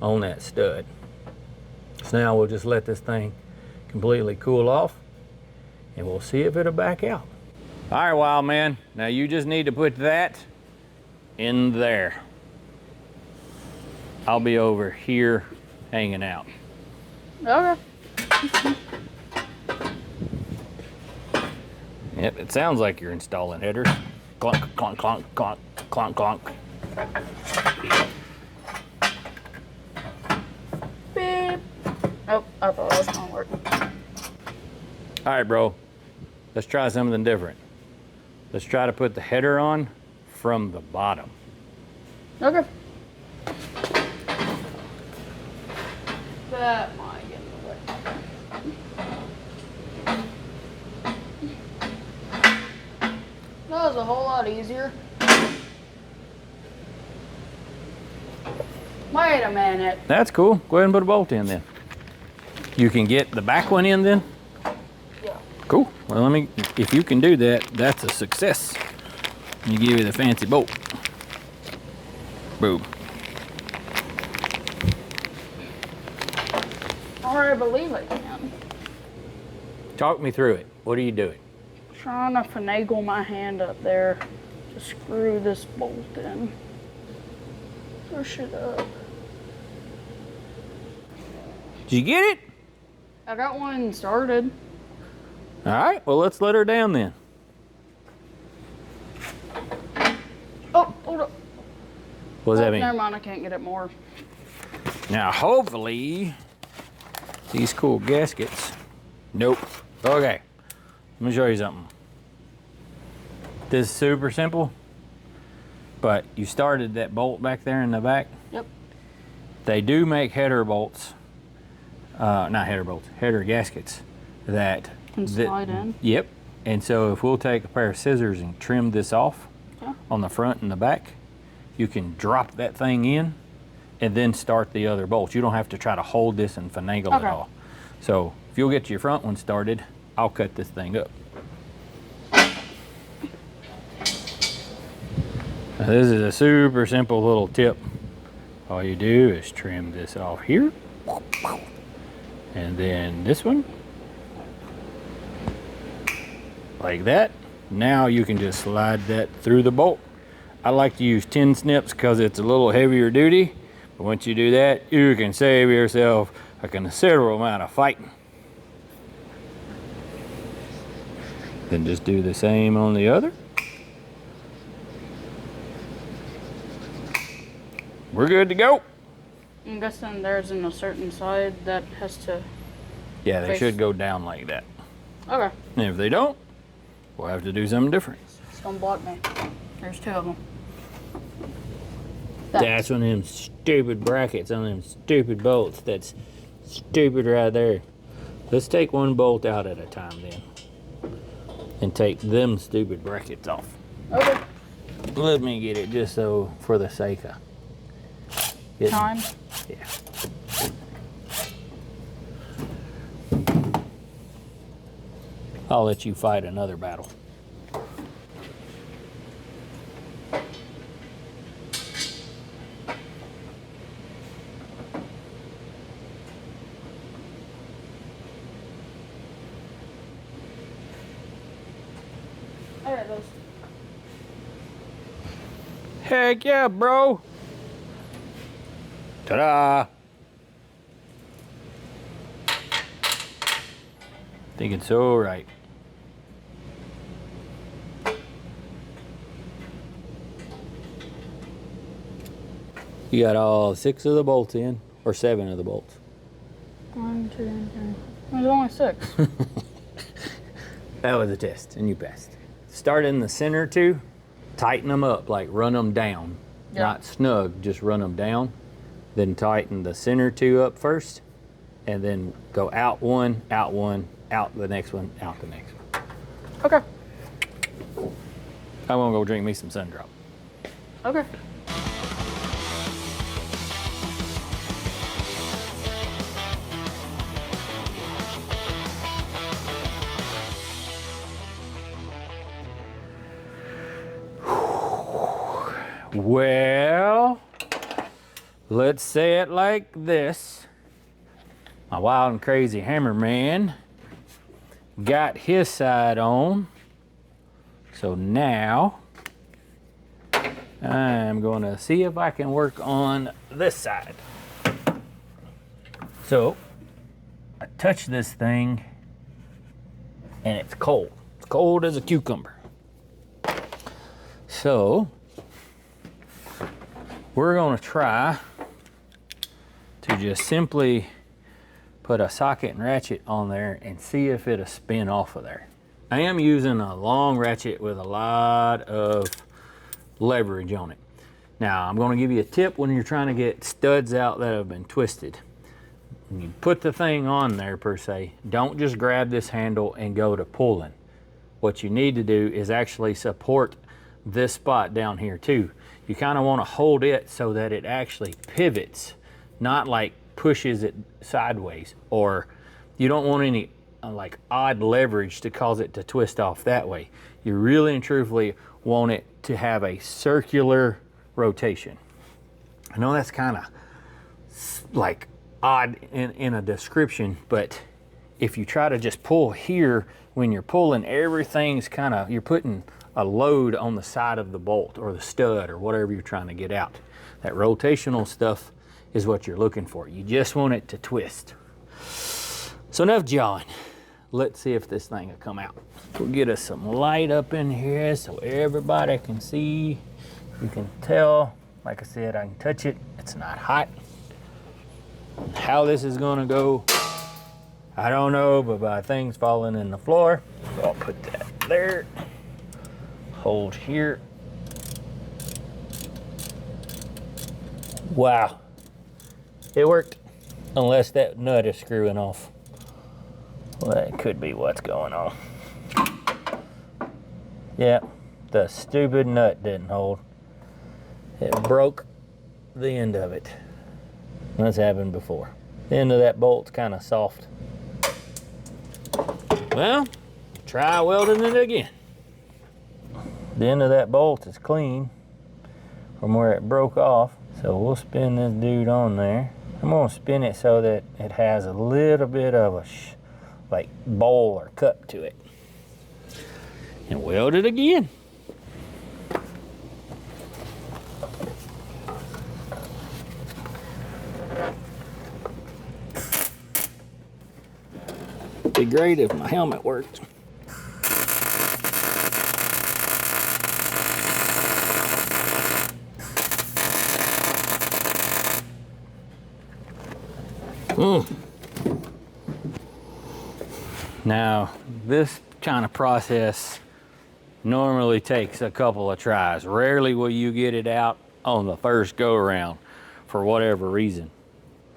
on that stud. So now we'll just let this thing completely cool off and we'll see if it'll back out. All right, wild man. Now you just need to put that in there. I'll be over here hanging out. Okay. Yep, it sounds like you're installing headers. Clunk, clunk, clunk, clunk, clunk, clunk. Beep. Oh, I thought that was gonna work. All right, bro, let's try something different. Let's try to put the header on from the bottom. Okay. That might get in the way. That was a whole lot easier. Wait a minute. That's cool. Go ahead and put a bolt in then. You can get the back one in then? Yeah. Cool. Well, if you can do that, that's a success. Let me give you the fancy bolt. Boom. I believe I can. Talk me through it. What are you doing? Trying to finagle my hand up there to screw this bolt in. Push it up. Did you get it? I got one started. All right, well, let's let her down then. Hold up. What does that mean? Never mind, I can't get it more. Now, hopefully, these cool gaskets. Nope. Okay, let me show you something. This is super simple, but you started that bolt back there in the back. Yep. They do make header bolts, not header bolts, header gaskets that Can slide in. Yep. And so if we'll take a pair of scissors and trim this off on the front and the back, you can drop that thing in and then start the other bolts. You don't have to try to hold this and finagle it all. So if you'll get your front one started, I'll cut this thing up. Now this is a super simple little tip. All you do is trim this off here. And then this one. Like that. Now you can just slide that through the bolt. I like to use 10 snips because it's a little heavier duty. But once you do that, you can save yourself a considerable amount of fighting. Then just do the same on the other. We're good to go. I'm guessing there's in a certain side that has to... Yeah, they should go down like that. Okay. And if they don't, we'll have to do something different. It's gonna block me. There's 2 of them. That's one of them stupid brackets on them stupid bolts. That's stupid right there. Let's take one bolt out at a time then. And take them stupid brackets off. Okay. Let me get it just so for the sake of Time? Yeah. I'll let you fight another battle. There it goes. Heck yeah, bro. Ta-da! Thinking so right. You got all 6 of the bolts in, or 7 of the bolts? 1, 2, 3. There's only 6. That was a test, and you passed. Start in the center 2, tighten them up, like run them down. Yeah. Not snug, just run them down. Then tighten the center 2 up first, and then go out one, out the next one, out the next one. Okay. I'm gonna go drink me some sun drop. Okay. Well, let's say it like this. My wild and crazy hammer man got his side on. So now I'm going to see if I can work on this side. So I touch this thing and it's cold. It's cold as a cucumber. So we're going to try to just simply put a socket and ratchet on there and see if it'll spin off of there. I am using a long ratchet with a lot of leverage on it. Now I'm going to give you a tip when you're trying to get studs out that have been twisted. When you put the thing on there per se, don't just grab this handle and go to pulling. What you need to do is actually support this spot down here too. You kind of want to hold it so that it actually pivots, not like pushes it sideways, or you don't want any like odd leverage to cause it to twist off that way. You really and truthfully want it to have a circular rotation. I know that's kind of like odd in a description, but if you try to just pull here, when you're pulling, everything's kind of, you're putting a load on the side of the bolt or the stud or whatever you're trying to get out. That rotational stuff is what you're looking for. You just want it to twist. So enough jawing. Let's see if this thing will come out. We'll get us some light up in here so everybody can see You can tell, like I said, I can touch it. It's not hot. How this is gonna go, I don't know, but by things falling in the floor. So I'll put that there. Hold here. Wow, it worked. Unless that nut is screwing off. Well, that could be what's going on. Yeah, the stupid nut didn't hold. It broke the end of it. That's happened before. The end of that bolt's kind of soft. Well, try welding it again. The end of that bolt is clean from where it broke off. So we'll spin this dude on there. I'm gonna spin it so that it has a little bit of a like bowl or cup to it. And weld it again. Be great if my helmet worked. Now, this kind of process normally takes a couple of tries. Rarely will you get it out on the first go around for whatever reason.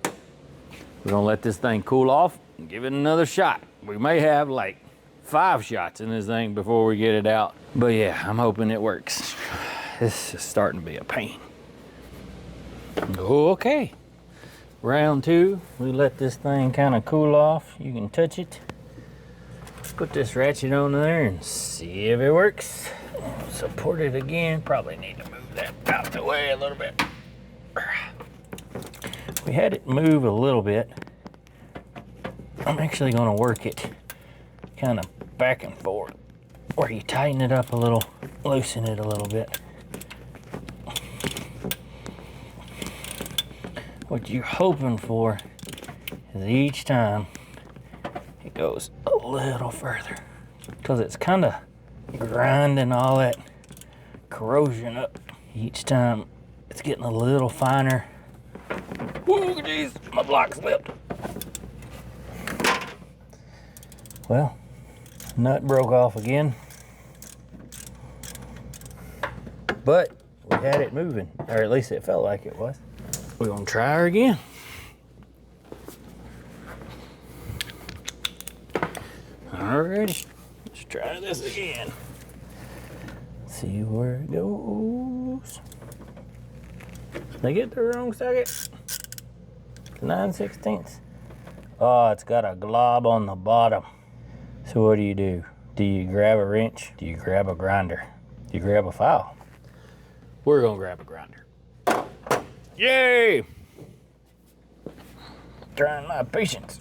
We're gonna let this thing cool off and give it another shot. We may have like 5 shots in this thing before we get it out. But yeah, I'm hoping it works. This is starting to be a pain. Okay, round 2. We let this thing kind of cool off. You can touch it. Put this ratchet on there and see if it works. Support it again. Probably need to move that out the way a little bit. We had it move a little bit. I'm actually going to work it kind of back and forth, where you tighten it up a little, loosen it a little bit. What you're hoping for is each time it goes a little further, because it's kind of grinding all that corrosion up. Each time it's getting a little finer. Whoa, geez, my block slipped. Well, nut broke off again, but we had it moving, or at least it felt like it was. We're gonna try her again. Alrighty, let's try this again. See where it goes. Did I get the wrong socket? 9/16. Oh, it's got a glob on the bottom. So what do? Do you grab a wrench? Do you grab a grinder? Do you grab a file? We're gonna grab a grinder. Yay! Trying my patience.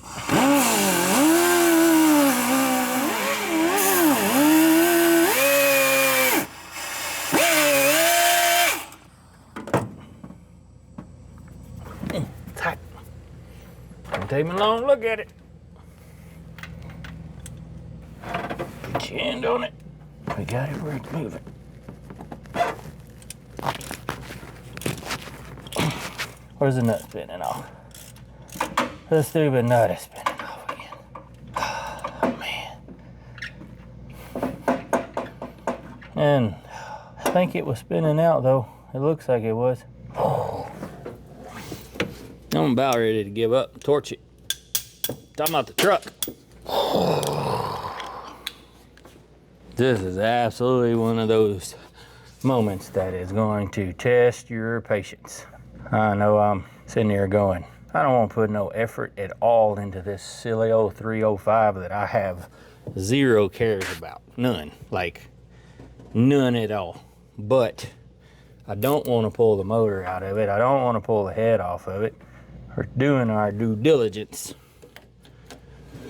It's hot. Don't take me long to look at it. Put your hand on it. We got it where it's moving. Where's the nut spinning off? The stupid nut is spinning off again. Oh, man. And I think it was spinning out though. It looks like it was. I'm about ready to give up and torch it. Talking about the truck. This is absolutely one of those moments that is going to test your patience. I know I'm sitting here going, I don't want to put no effort at all into this silly old 305 that I have zero cares about. None. Like, none at all. But I don't want to pull the motor out of it. I don't want to pull the head off of it. We're doing our due diligence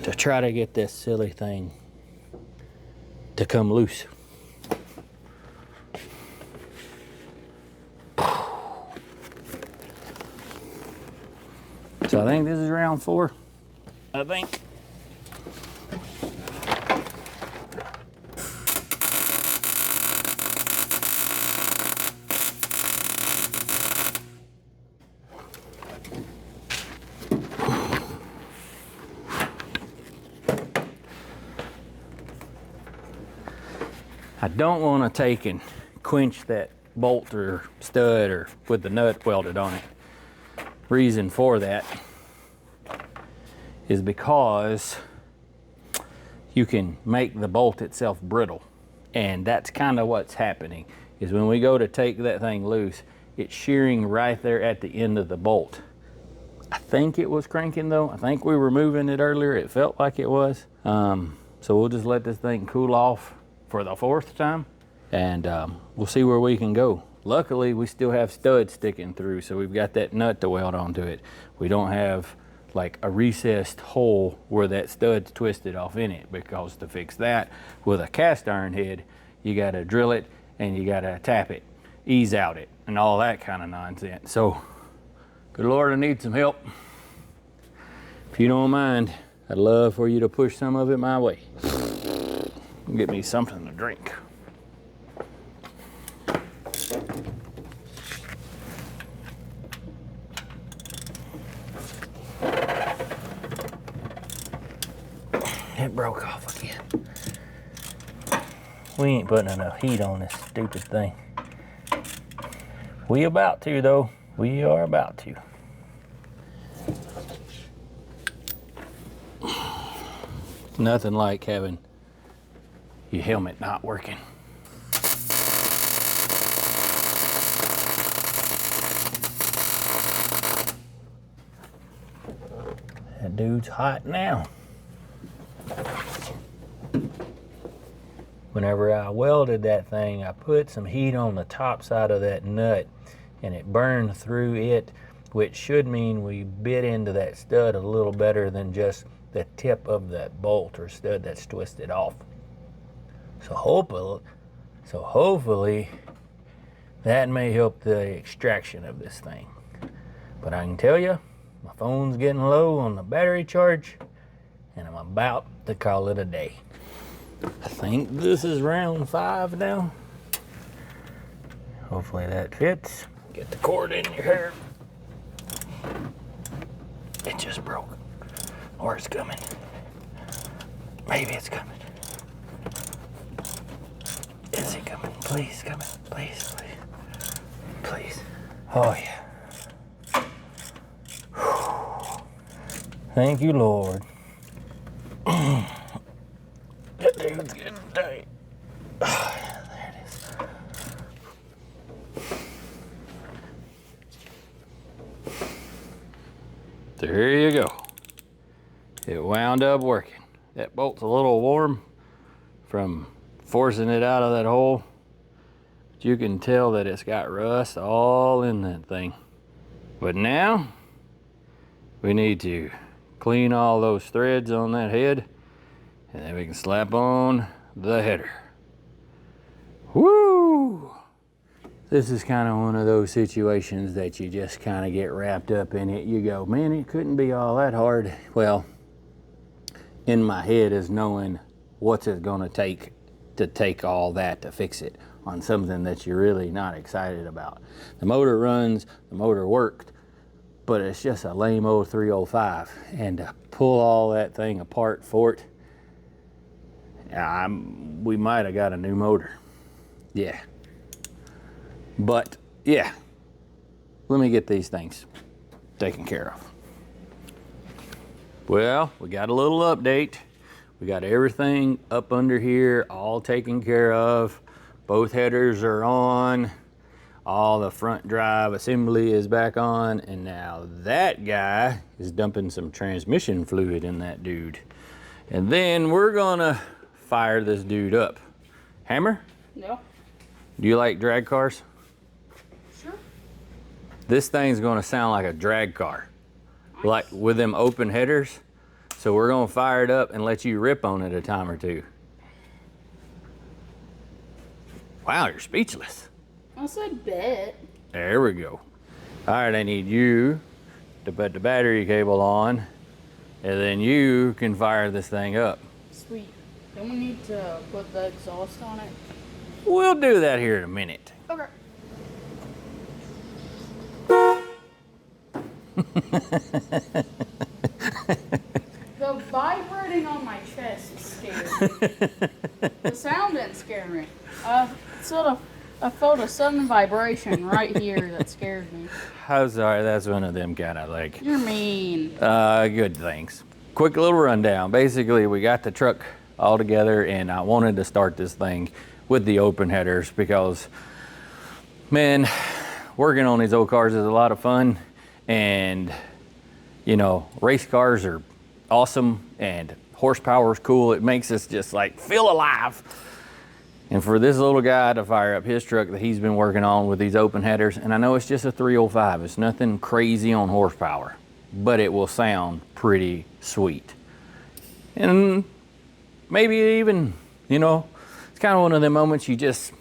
to try to get this silly thing to come loose. So I think this is round 4. I think. I don't want to take and quench that bolt or stud or with the nut welded on it. Reason for that is because you can make the bolt itself brittle. And that's kind of what's happening, is when we go to take that thing loose, it's shearing right there at the end of the bolt. I think it was cranking though. I think we were moving it earlier. It felt like it was. So we'll just let this thing cool off for the 4th time, and we'll see where we can go. Luckily, we still have studs sticking through, so we've got that nut to weld onto it. We don't have like a recessed hole where that stud's twisted off in it, because to fix that with a cast iron head, you gotta drill it and you gotta tap it, ease out it, and all that kind of nonsense. So, good Lord, I need some help. If you don't mind, I'd love for you to push some of it my way. Get me something to drink. It broke off again. We ain't putting enough heat on this stupid thing. We about to though. We are about to. Nothing like having your helmet not working. That dude's hot now. Whenever I welded that thing, I put some heat on the top side of that nut and it burned through it, which should mean we bit into that stud a little better than just the tip of that bolt or stud that's twisted off. So hopefully that may help the extraction of this thing. But I can tell you, my phone's getting low on the battery charge and I'm about to call it a day. I think this is round 5 now. Hopefully that fits. Get the cord in your hair. It just broke. Or it's coming. Maybe it's coming. Is it coming? Please come in. Please, please. Please. Oh yeah. Thank you, Lord. That dude's getting tight. Oh, yeah, there it is. There you go. It wound up working. That bolt's a little warm from forcing it out of that hole. But you can tell that it's got rust all in that thing. But now, we need to clean all those threads on that head, and then we can slap on the header. Woo! This is kind of one of those situations that you just kind of get wrapped up in it. You go, man, it couldn't be all that hard. Well, in my head is knowing what's it gonna take to take all that to fix it on something that you're really not excited about. The motor runs, the motor worked, but it's just a lame old 305. And to pull all that thing apart for it, we might have got a new motor. Yeah. But yeah, let me get these things taken care of. Well, we got a little update. We got everything up under here all taken care of. Both headers are on. All the front drive assembly is back on. And now that guy is dumping some transmission fluid in that dude. And then we're gonna fire this dude up. Hammer? No. Do you like drag cars? Sure. This thing's gonna sound like a drag car. Nice. Like with them open headers. So we're gonna fire it up and let you rip on it a time or two. Wow, you're speechless. I said bet. There we go. All right, I need you to put the battery cable on, and then you can fire this thing up. Sweet. Don't we need to put the exhaust on it? We'll do that here in a minute. Okay. The vibrating on my chest scared me. The sound didn't scare me. I felt a sudden vibration right here that scared me. I'm sorry, that's one of them kind of like... You're mean. Good things. Quick little rundown. Basically, we got the truck all together, and I wanted to start this thing with the open headers because, man, working on these old cars is a lot of fun. And, you know, race cars are awesome and horsepower is cool. It makes us just like feel alive. And for this little guy to fire up his truck that he's been working on with these open headers, and I know it's just a 305, it's nothing crazy on horsepower, but it will sound pretty sweet. And maybe even, you know, it's kind of one of the moments you just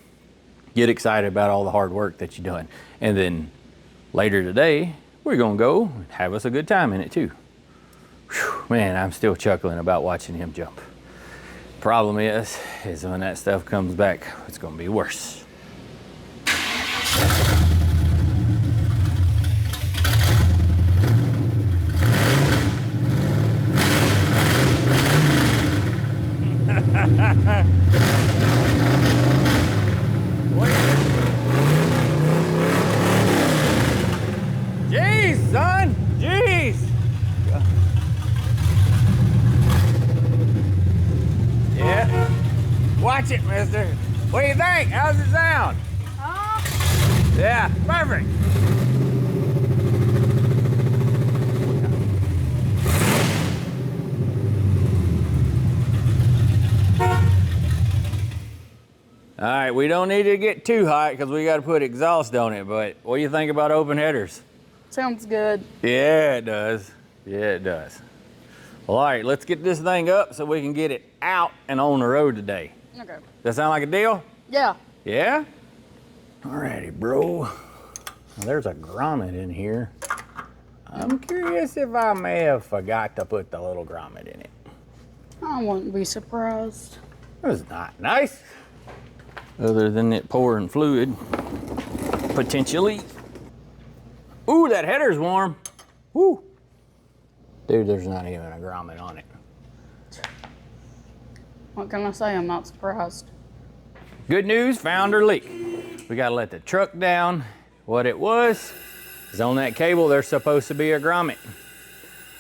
get excited about all the hard work that you're doing. And then later today, we're gonna go and have us a good time in it too. Whew, man, I'm still chuckling about watching him jump. Problem is when that stuff comes back, it's gonna be worse. Jeez, son, jeez. Yeah. Watch it, mister. What do you think? How's it sound? Yeah, perfect. All right, we don't need to get too hot because we got to put exhaust on it, but what do you think about open headers? Sounds good. Yeah, it does. Yeah, it does. Well, all right, let's get this thing up so we can get it out and on the road today. Okay. Does that sound like a deal? Yeah. Yeah? All righty, bro. Well, there's a grommet in here. I'm curious if I may have forgot to put the little grommet in it. I wouldn't be surprised. That's not nice. Other than it pouring fluid, potentially. Ooh, that header's warm. Woo. Dude, there's not even a grommet on it. What can I say? I'm not surprised. Good news, found our leak. We gotta let the truck down. What it was is on that cable, there's supposed to be a grommet.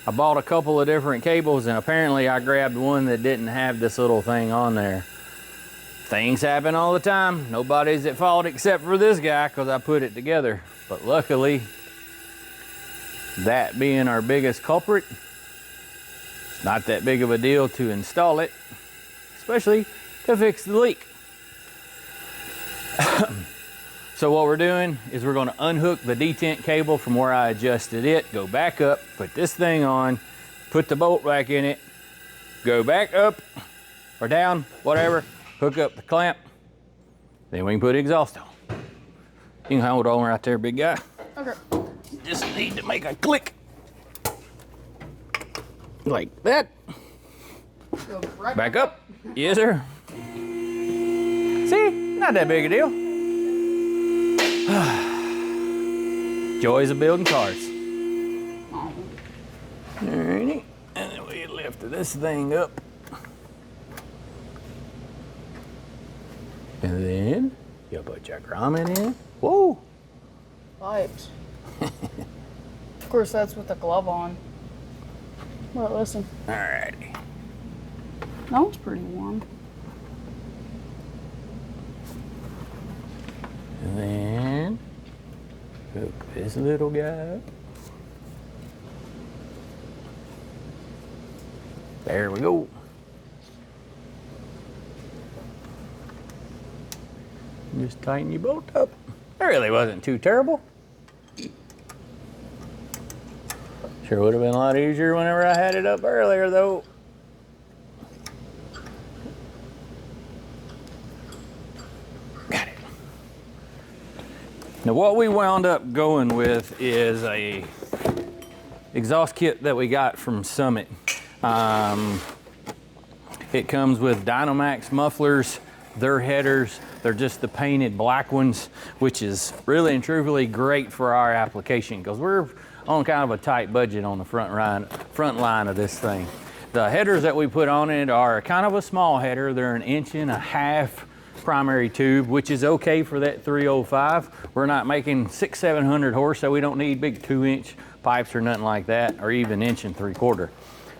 I bought a couple of different cables and apparently I grabbed one that didn't have this little thing on there. Things happen all the time. Nobody's at fault except for this guy because I put it together. But luckily, that being our biggest culprit, it's not that big of a deal to install it, especially to fix the leak. So what we're doing is we're going to unhook the detent cable from where I adjusted it, go back up, put this thing on, put the bolt back in it, go back up or down, whatever, hook up the clamp, then we can put exhaust on. You can hold on right there, big guy. Okay. Just need to make a click. Like that. Go right Back up. Yes, sir. See, not that big a deal. Joys of building cars. Oh. Alrighty. And then we lift this thing up. And then you put your grommet in. Whoa. Pipes. Of course, that's with the glove on. But listen. Alrighty. That was pretty warm. And then hook this little guy up. There we go. Just tighten your bolt up. That really wasn't too terrible. Sure would have been a lot easier whenever I had it up earlier though. Got it. Now what we wound up going with is a exhaust kit that we got from Summit. It comes with Dynamax mufflers, their headers. They're just the painted black ones, which is really and truly great for our application because we're on kind of a tight budget on the front line of this thing. The headers that we put on it are kind of a small header. They're 1.5 inches primary tube, which is okay for that 305. We're not making 600-700 horse, so we don't need big 2-inch pipes or nothing like that, or even 1.75 inches.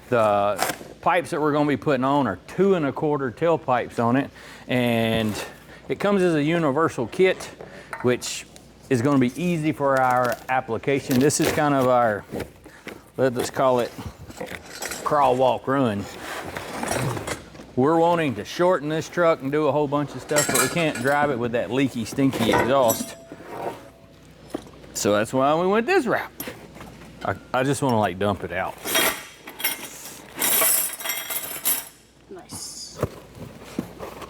The pipes that we're going to be putting on are 2 1/4 tailpipes on it, and it comes as a universal kit, which is going to be easy for our application. This is kind of our, let's call it crawl, walk, run. We're wanting to shorten this truck and do a whole bunch of stuff, but we can't drive it with that leaky, stinky exhaust. So that's why we went this route. I just want to like dump it out. Nice.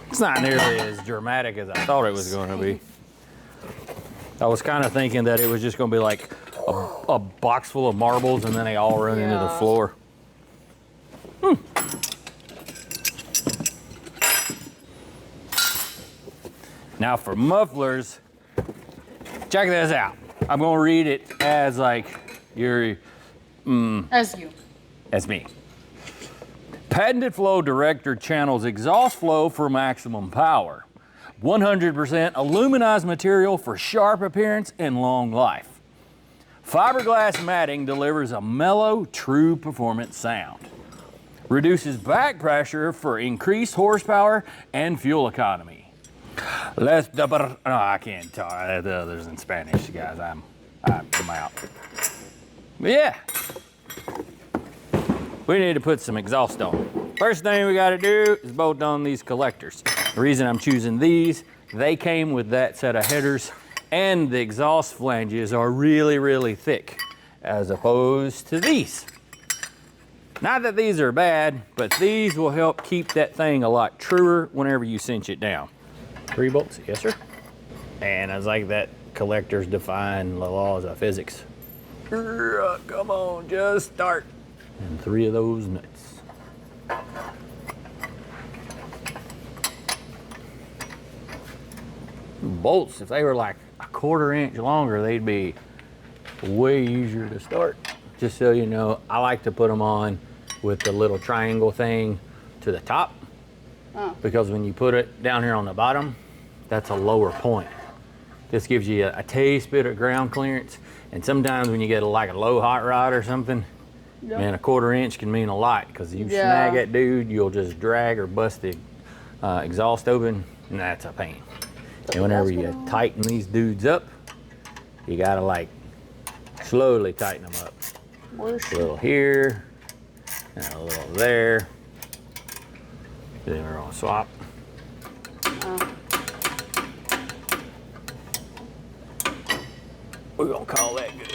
It's not nearly as dramatic as I thought it was going to be. I was kind of thinking that it was just going to be like a box full of marbles and then they all run into the floor. Now for mufflers, check this out. I'm going to read it as like your, as me. Patented flow director channels exhaust flow for maximum power. 100% aluminized material for sharp appearance and long life. Fiberglass matting delivers a mellow, true performance sound. Reduces back pressure for increased horsepower and fuel economy. I can't talk. The others in Spanish, guys. I'm out. But yeah, we need to put some exhaust on. First thing we got to do is bolt on these collectors. The reason I'm choosing these, they came with that set of headers, and the exhaust flanges are really, really thick, as opposed to these. Not that these are bad, but these will help keep that thing a lot truer whenever you cinch it down. 3 bolts, yes sir. And it's like that collectors define the laws of physics. Come on, just start. And 3 of those nuts. Bolts, if they were like 1/4 inch longer, they'd be way easier to start. Just so you know, I like to put them on with the little triangle thing to the top. Because when you put it down here on the bottom, that's a lower point. This gives you a taste bit of ground clearance. And sometimes when you get like a low hot rod or something, man, 1/4 inch can mean a lot, because you snag that dude, you'll just drag or bust the exhaust open, and that's a pain. And whenever you tighten these dudes up, you gotta like slowly tighten them up. A little here, and a little there. Then we're gonna swap. We're gonna call that good.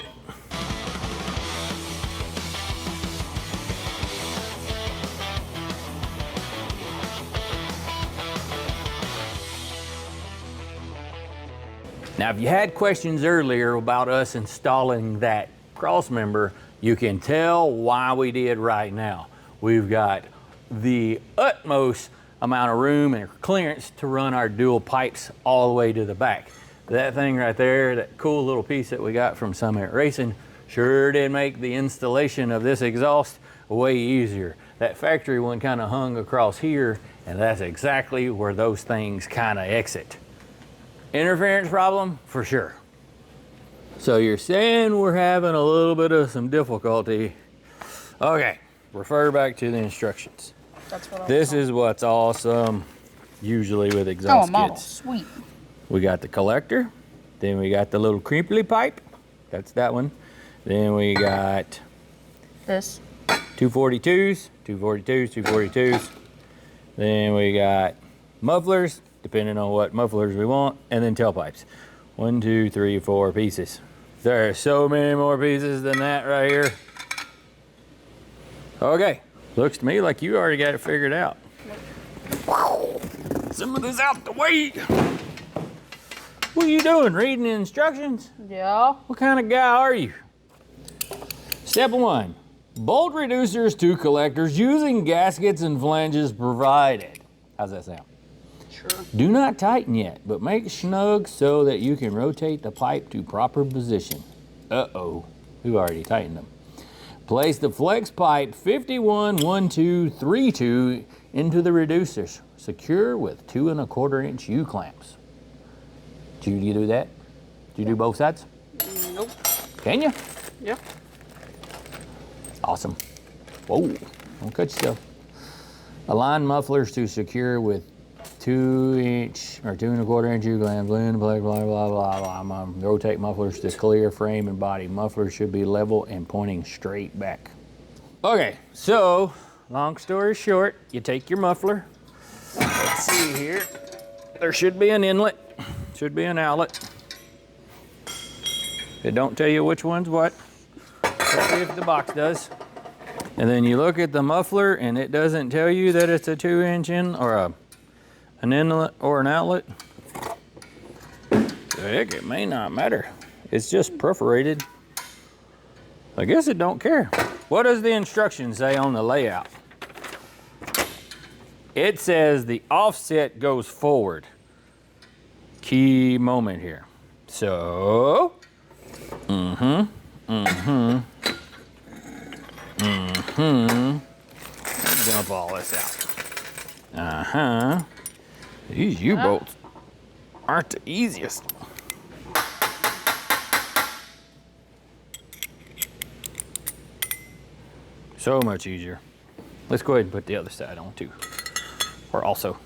Now, if you had questions earlier about us installing that cross member, you can tell why we did right now. We've got the utmost amount of room and clearance to run our dual pipes all the way to the back. That thing right there, that cool little piece that we got from Summit Racing, sure did make the installation of this exhaust way easier. That factory one kind of hung across here, and that's exactly where those things kind of exit. Interference problem? For sure. So you're saying we're having a little bit of some difficulty. Okay, refer back to the instructions. That's what this is what's awesome usually with exhaust kits. Sweet. We got the collector, then we got the little crimply pipe. That's that one. Then we got this. 242s, 242s, 242s. Then we got mufflers, depending on what mufflers we want, and then tailpipes. 1, 2, 3, 4 pieces. There are so many more pieces than that right here. Okay, looks to me like you already got it figured out. Some of this out the way. What are you doing, reading the instructions? Yeah. What kind of guy are you? Step 1, bolt reducers to collectors using gaskets and flanges provided. How's that sound? Sure. Do not tighten yet, but make snug so that you can rotate the pipe to proper position. Uh-oh, we already tightened them. Place the flex pipe 511232 into the reducers. Secure with 2 1/4 inch U-clamps. Did you do that? Did you do both sides? Nope. Can you? Yep. Awesome. Whoa, don't cut yourself. Align mufflers to secure with 2 inch or 2 1/4 inch U-clamps. Blah, blah, blah, blah, blah. Rotate mufflers to clear frame and body. Mufflers should be level and pointing straight back. Okay, so long story short, you take your muffler. Let's see here. There should be an inlet, should be an outlet. It don't tell you which one's what. Let's see if the box does. And then you look at the muffler and it doesn't tell you that it's a 2 inch in or an inlet or an outlet. Heck, it may not matter. It's just perforated. I guess it don't care. What does the instructions say on the layout? It says the offset goes forward. Key moment here. So, dump all this out. These U-bolts aren't the easiest. So much easier. Let's go ahead and put the other side on too. Or also.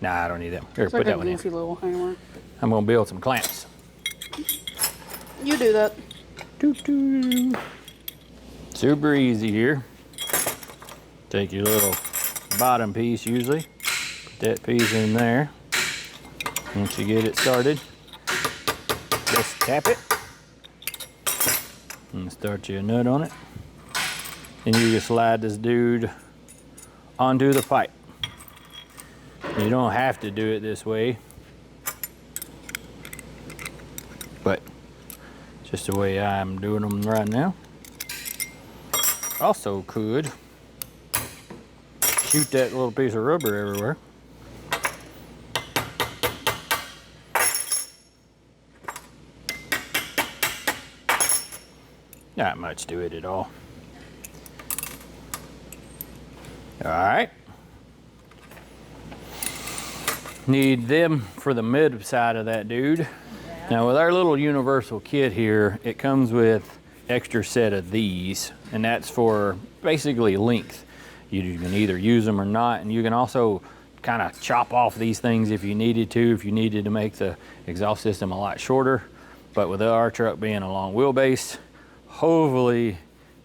Nah, I don't need that. Here, It's put like that a one in. goofy little hammer. I'm gonna build some clamps. You do that. Doo-doo. Super easy here. Take your little bottom piece usually. Put that piece in there. Once you get it started, just tap it. And start you a nut on it. And you just slide this dude onto the pipe. You don't have to do it this way, but just the way I'm doing them right now. Also could shoot that little piece of rubber everywhere. Not much to it at all. All right. Need them for the mid side of that dude. Now with our little universal kit here, it comes with extra set of these, and that's for basically length. You can either use them or not, and you can also kind of chop off these things if you needed to make the exhaust system a lot shorter. But with our truck being a long wheelbase, hopefully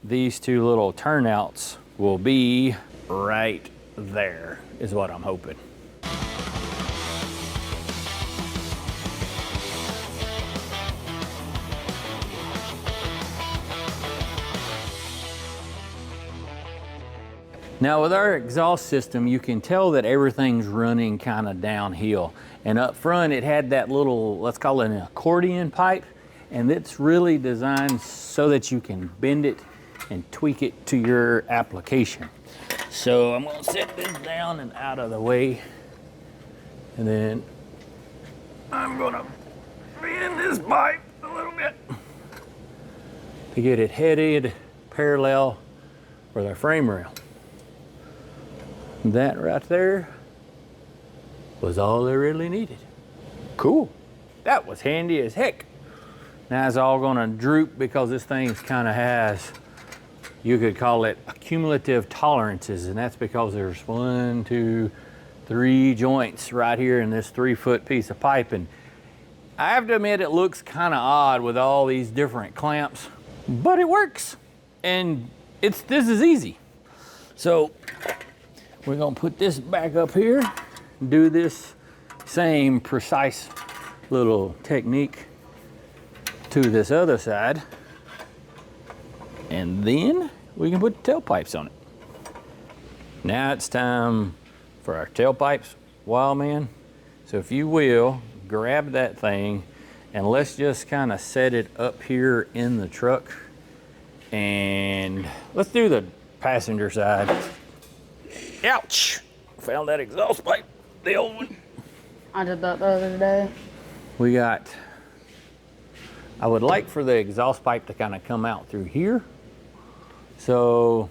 these two little turnouts will be right there, is what I'm hoping. Now with our exhaust system, you can tell that everything's running kind of downhill. And up front, it had that little, let's call it an accordion pipe. And it's really designed so that you can bend it and tweak it to your application. So I'm gonna set this down and out of the way. And then I'm gonna bend this pipe a little bit to get it headed parallel with our frame rail. That right there was all they really needed. Cool. That was handy as heck. Now it's all gonna droop because this thing's kind of has, you could call it accumulative tolerances, and that's because there's 1, 2, 3 joints right here in this 3-foot piece of pipe. And I have to admit, it looks kind of odd with all these different clamps, but it works. And this is easy. So we're gonna put this back up here, do this same precise little technique to this other side, and then we can put the tailpipes on it. Now it's time for our tailpipes, wild man. So if you will, grab that thing and let's just kind of set it up here in the truck, and let's do the passenger side. Ouch! Found that exhaust pipe, the old one. I did that the other day. I would like for the exhaust pipe to kind of come out through here, So,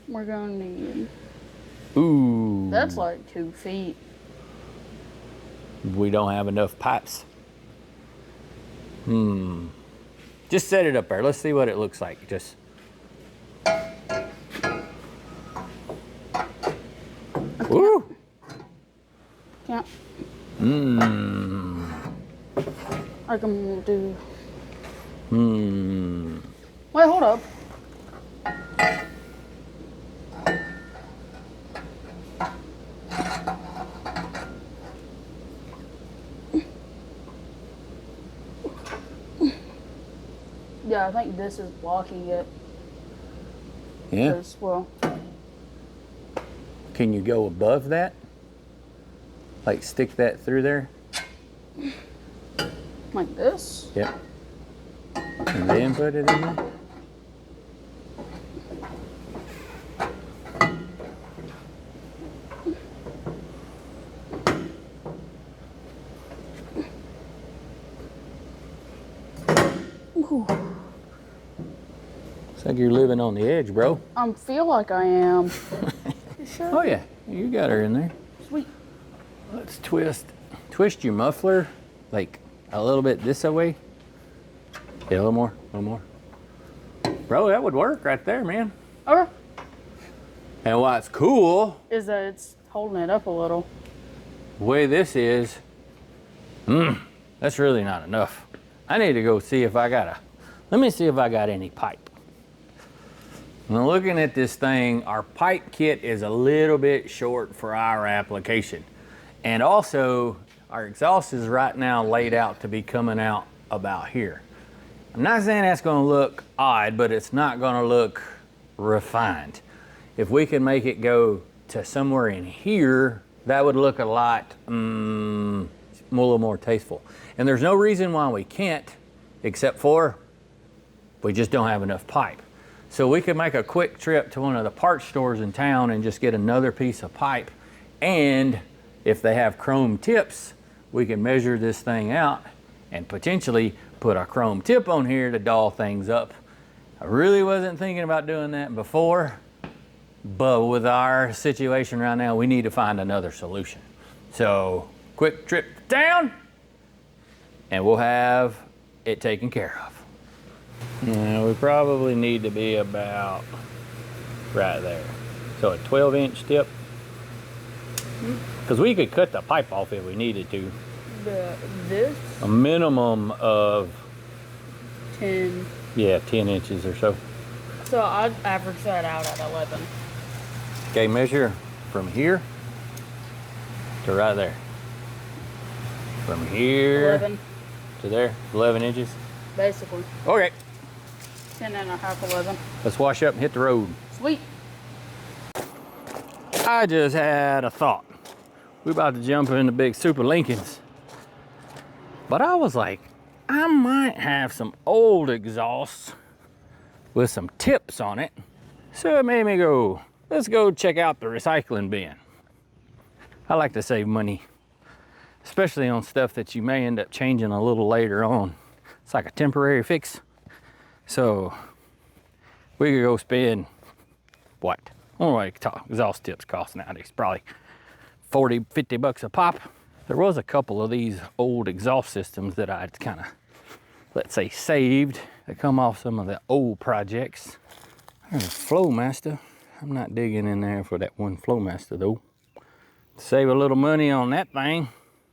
we're gonna need, ooh. that's like 2 feet. We don't have enough pipes. Just set it up there. Let's see what it looks like. Just. Woo! Can't. Mmm. I can do. Mmm. Wait, hold up. Yeah, I think this is blocking it. Yeah. 'Cause, well, Can you go above that? Like stick that through there? like this. Yep. And then put it in there? Ooh, It's like you're living on the edge, bro. I feel like I am. Oh yeah, you got her in there. Sweet. Let's twist your muffler like a little bit this way. Yeah, a little more, a little more. Bro, that would work right there, man. Okay. And what's cool, Is that it's holding it up a little. the way this is, that's really not enough. I need to go see if I got let me see if I got any pipe. Now looking at this thing, our pipe kit is a little bit short for our application. And also, our exhaust is right now laid out to be coming out about here. I'm not saying that's gonna look odd, but it's not gonna look refined. If we can make it go to somewhere in here, that would look a lot, a little more tasteful. And there's no reason why we can't, except for we just don't have enough pipe. So we could make a quick trip to one of the parts stores in town and just get another piece of pipe. And if they have chrome tips, we can measure this thing out and potentially put a chrome tip on here to doll things up. I really wasn't thinking about doing that before, but with our situation right now, we need to find another solution. So quick trip down and we'll have it taken care of. Yeah, we probably need to be about right there. So a 12-inch tip. Because we could cut the pipe off if we needed to. This? A minimum of 10. Yeah, 10 inches or so. So I'd average that out at 11. Okay, measure from here to right there. From here 11, to there, 11 inches. basically. Okay, 10 and a half, 11. let's wash up and hit the road. Sweet. I just had a thought. We about to jump in the big Super Lincolns. But I was like, I might have some old exhausts with some tips on it. So it made me go, let's go check out the recycling bin. I like to save money, especially on stuff that you may end up changing a little later on. It's like a temporary fix. So we could go spend, what? I don't know what exhaust tips cost nowadays, probably 40, 50 bucks a pop. There was a couple of these old exhaust systems that I'd kind of, let's say, saved that come off some of the old projects. There's a Flowmaster. I'm not digging in there for that one Flowmaster though. Save a little money on that thing.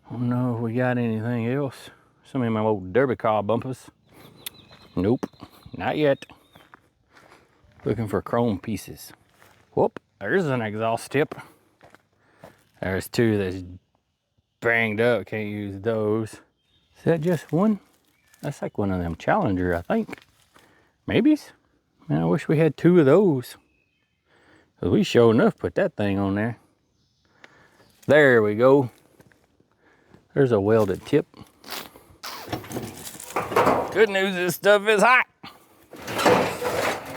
I don't know if we got anything else. Some of my old derby car bumpers. Nope, not yet. Looking for chrome pieces. Whoop, there's an exhaust tip. There's two that's banged up, can't use those. Is that just one? That's like one of them Challenger, I think. Maybes? Man, I wish we had two of those. Cause we sure enough put that thing on there. There we go. There's a welded tip. Good news, this stuff is hot.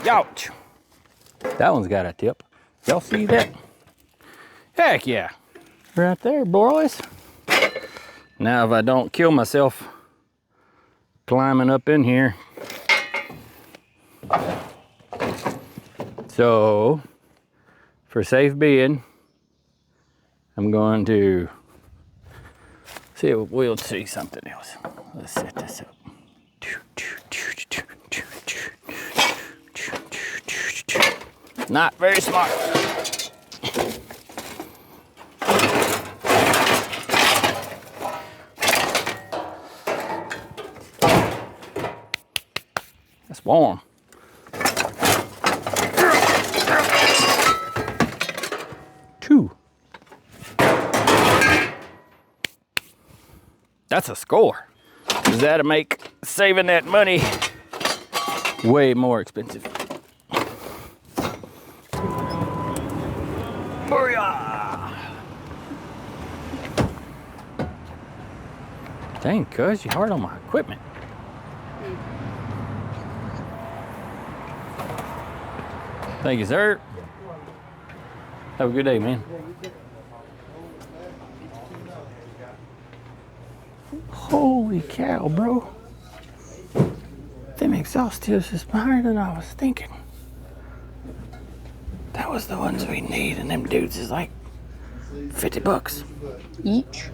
Ouch. That one's got a tip. Y'all see that? Heck yeah. Right there, boys. Now if I don't kill myself climbing up in here, So, for safe being, I'm going to see if we'll see something else. Let's set this up. Not very smart. That's warm. Two. That's a score. Does that make saving that money way more expensive? Booyah! Dang, cuz, you're hard on my equipment. Thank you, sir. Have a good day, man. Holy cow, bro. Them exhaust tips is higher than I was thinking. That was the ones we need, and them dudes is like 50 bucks. Each?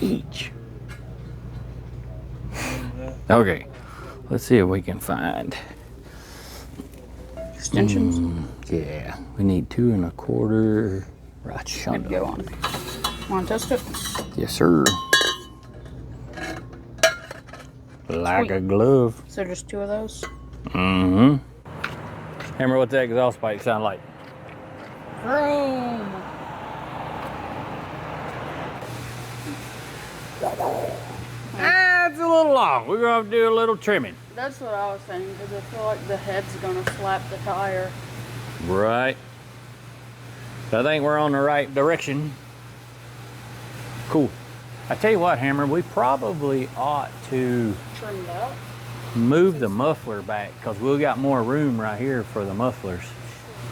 Each. Okay, let's see if we can find Extensions? Yeah, we need 2 1/4 right shot. Go on. Want to test it? Yes, sir. Like Sweet. a glove. So just 2 of those? Mm-hmm. Hammer, what's that exhaust pipe sound like? Vroom! It's a little long. We're gonna have to do a little trimming. That's what I was saying, because I feel like the head's gonna slap the tire. Right. But I think we're on the right direction. Cool. I tell you what, Hammer, we probably ought to Trim it out. move the muffler back because we've got more room right here for the mufflers.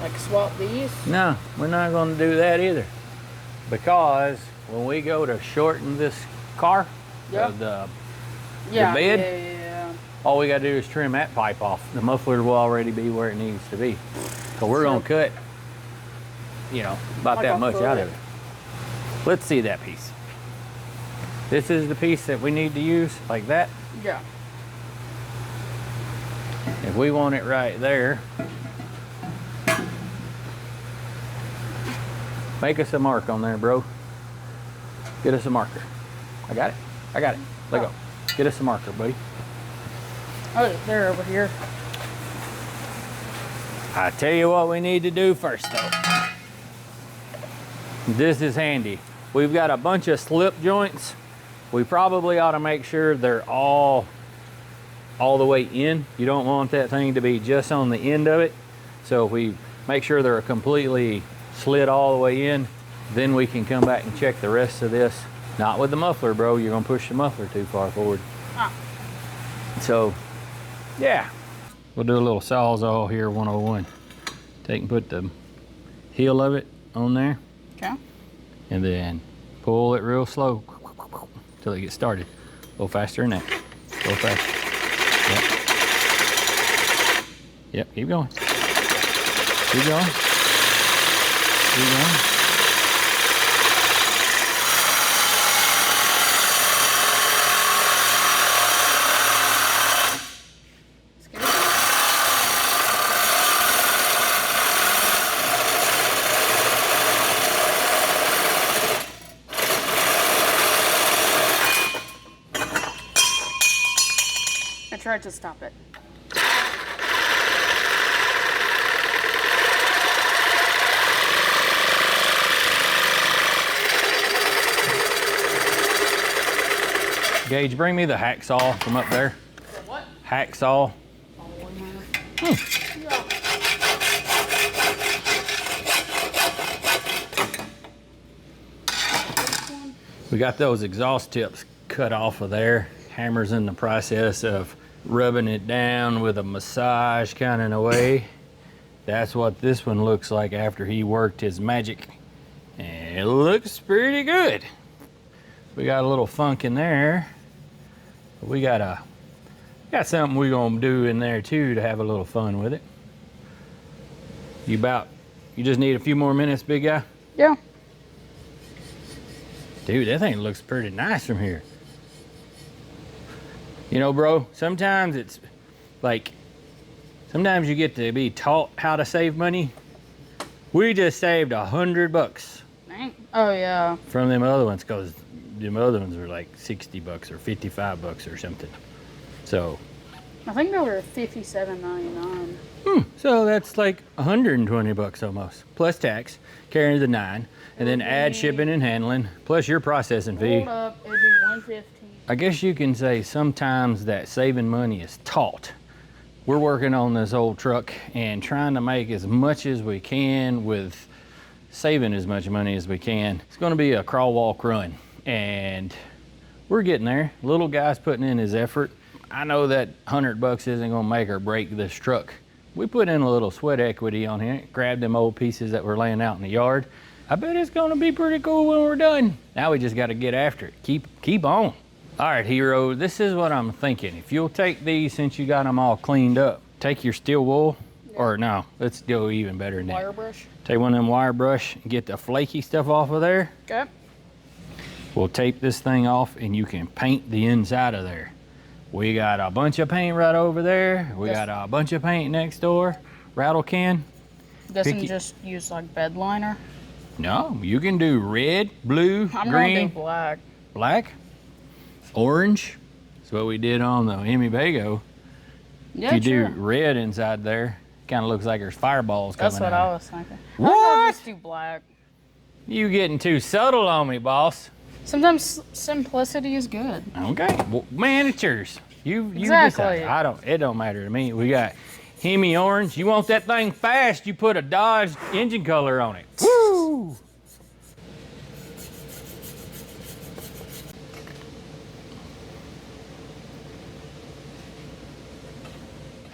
Like swap these? No, we're not going to do that either. Because when we go to shorten this car, Yep. the Yeah, bed? yeah. all we got to do is trim that pipe off. The muffler will already be where it needs to be. So we're going to cut, you know, about Like that a much foot. out of it. Let's see that piece. This is the piece that we need to use, like that. Yeah. If we want it right there, make us a mark on there, bro. Get us a marker. I got it. I got it. Let go. Get us a marker, buddy. Oh, they're over here. I tell you what we need to do first, though. This is handy. We've got a bunch of slip joints. We probably ought to make sure they're all the way in. You don't want that thing to be just on the end of it. So if we make sure they're completely slid all the way in, then we can come back and check the rest of this. Not with the muffler, bro. You're gonna push the muffler too far forward. Ah. So, yeah. We'll do a little Sawzall here, 101. Take and put the heel of it on there. Okay. And then pull it real slow till it gets started. A little faster than that. A little faster. Yep. Yep, keep going. Keep going. Keep going. I tried to stop it. Gage, bring me the hacksaw from up there. What? Hacksaw. We got those exhaust tips cut off of there. Hammer's in the process of rubbing it down with a massage kind of in a way. That's what this one looks like after he worked his magic. And it looks pretty good. We got a little funk in there. But we got something we're gonna do in there too to have a little fun with it. You just need a few more minutes, big guy? Yeah. Dude, that thing looks pretty nice from here. You know, bro, sometimes it's like, sometimes you get to be taught how to save money. We just saved $100 Oh yeah. from them other ones, because them other ones were like $60 or $55 or something. So I think they were $57.99. so that's like $120 almost, plus tax, carrying the 9, and then add shipping and handling, plus your processing fee. Hold up, it'd be $115. I guess you can say sometimes that saving money is taught. We're working on this old truck and trying to make as much as we can with saving as much money as we can. It's gonna be a crawl, walk, run, and we're getting there. Little guy's putting in his effort. I know that $100 isn't gonna make or break this truck. We put in a little sweat equity on here, grabbed them old pieces that were laying out in the yard. I bet it's gonna be pretty cool when we're done. Now we just gotta get after it. Keep on. All right, hero, this is what I'm thinking. If you'll take these, since you got them all cleaned up, take your steel wool, or no, let's go even better than that. Wire brush. Take one of them wire brush and get the flaky stuff off of there. Okay. We'll tape this thing off and you can paint the inside of there. We got a bunch of paint right over there. We got a bunch of paint next door. Rattle can. Doesn't just use like bed liner. No, you can do red, blue, I'm green, gonna do black. black, orange. That's what we did on the Hemi Bago. Yeah, If you sure. do red inside there, kind of looks like there's fireballs coming out. That's what I was thinking. What? I'll just do black. You getting too subtle on me, boss. Sometimes simplicity is good. Okay, well, miniatures. You Exactly. decide. It don't matter to me. We got Hemi orange. You want that thing fast, you put a Dodge engine color on it. Woo!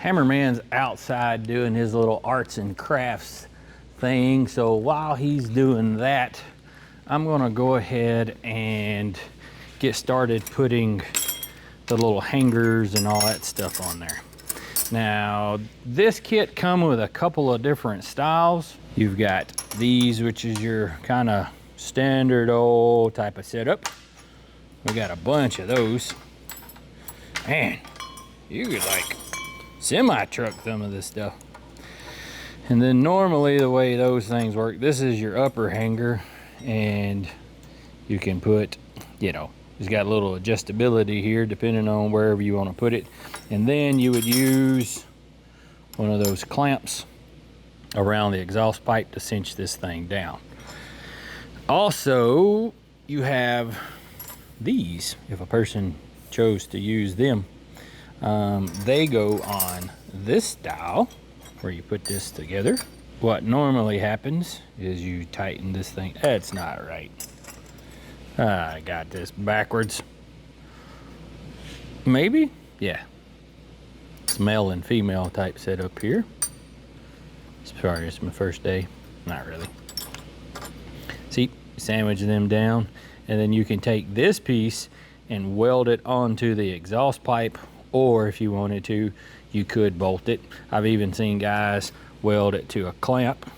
Hammerman's outside doing his little arts and crafts thing. So while he's doing that, I'm gonna go ahead and get started putting the little hangers and all that stuff on there. Now, this kit come with a couple of different styles. You've got these, which is your kind of standard old type of setup. We got a bunch of those. Man, you could like semi-truck some of this stuff. And then normally the way those things work, this is your upper hanger, and you can put, you know, it's got a little adjustability here depending on wherever you want to put it. And then you would use one of those clamps around the exhaust pipe to cinch this thing down. Also, you have these, if a person chose to use them. They go on this style where you put this together. What normally happens is you tighten this thing. That's not right. I got this backwards. Maybe? Yeah. It's male and female type setup here. Sorry, it's my first day. Not really. See, sandwich them down, and then you can take this piece and weld it onto the exhaust pipe, or if you wanted to, you could bolt it. I've even seen guys weld it to a clamp,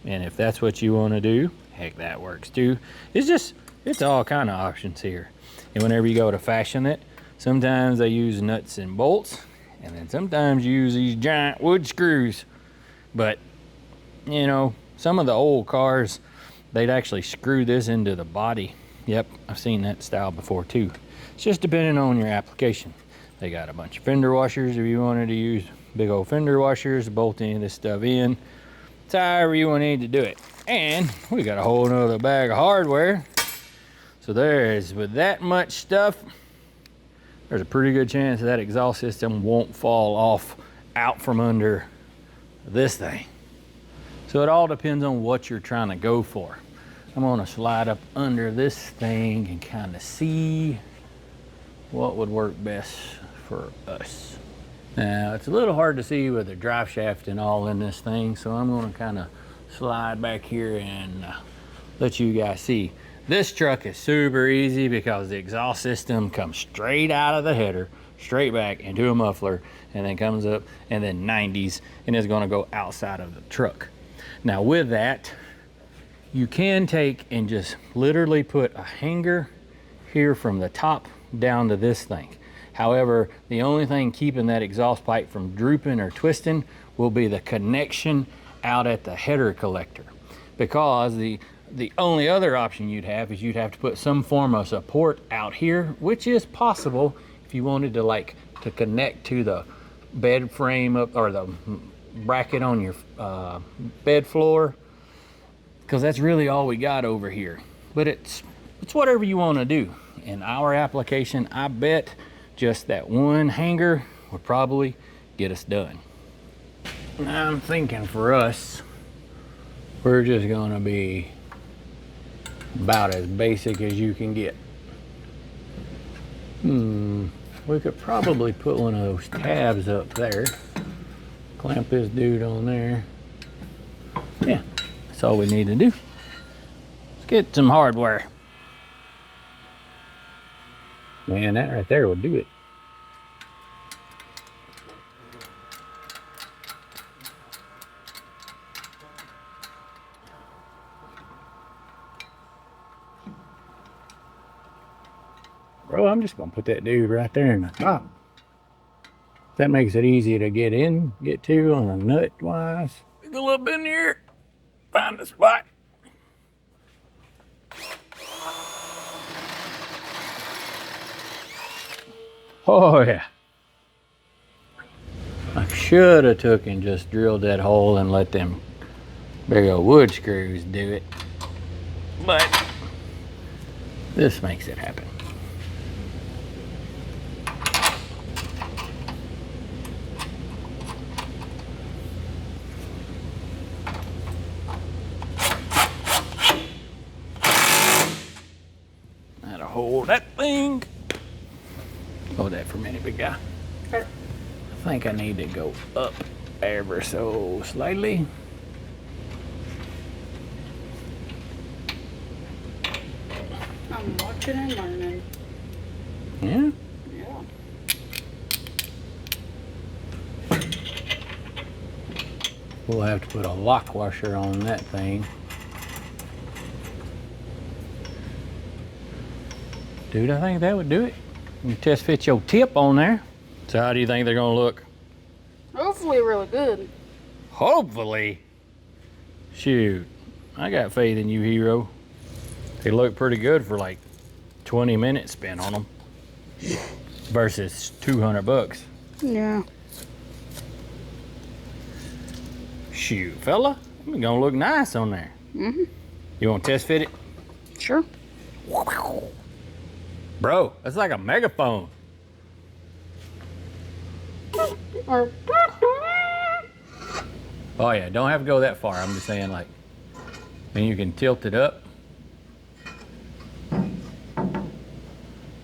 and if that's what you want to do, heck, that works too. It's all kind of options here. And whenever you go to fashion it, sometimes they use nuts and bolts, and then sometimes you use these giant wood screws. But you know, some of the old cars, they'd actually screw this into the body. Yep, I've seen that style before too. It's just depending on your application. They got a bunch of fender washers if you wanted to use big old fender washers, bolt any of this stuff in. It's however you need to do it. And we got a whole nother bag of hardware. So there's, with that much stuff, there's a pretty good chance that exhaust system won't fall off out from under this thing. So it all depends on what you're trying to go for. I'm gonna slide up under this thing and kind of see what would work best for us. Now, it's a little hard to see with the drive shaft and all in this thing, so I'm gonna kind of slide back here and let you guys see. This truck is super easy because the exhaust system comes straight out of the header, straight back into a muffler, and then comes up and then 90s, and it's gonna go outside of the truck. Now with that, you can take and just literally put a hanger here from the top down to this thing. However, the only thing keeping that exhaust pipe from drooping or twisting will be the connection out at the header collector. Because the only other option you'd have is you'd have to put some form of support out here, which is possible if you wanted to to connect to the bed frame up or the bracket on your bed floor, because that's really all we got over here. But it's whatever you want to do. In our application, I bet just that one hanger would probably get us done. I'm thinking for us, we're just gonna be about as basic as you can get. We could probably put one of those tabs up there. Clamp this dude on there. Yeah, that's all we need to do. Let's get some hardware. Man, that right there will do it. Bro, I'm just gonna put that dude right there in the top. That makes it easy to get to on a nut wise. Go up in here, find a spot. Oh yeah. I should have took and just drilled that hole and let them big old wood screws do it. But this makes it happen. That'll hold that thing. Hold that for a minute, big guy. Okay. I think I need to go up ever so slightly. I'm watching and learning. Yeah? Yeah. We'll have to put a lock washer on that thing. Dude, I think that would do it. You test fit your tip on there. So how do you think they're gonna look? Hopefully really good. Hopefully. Shoot, I got faith in you, hero. They look pretty good for like 20 minutes spent on them versus 200 bucks. Yeah. Shoot, fella, it's gonna look nice on there. Mm-hmm. You want to test fit it? Sure. Bro, that's like a megaphone. Or Oh yeah, don't have to go that far. I'm just saying, like, and you can tilt it up.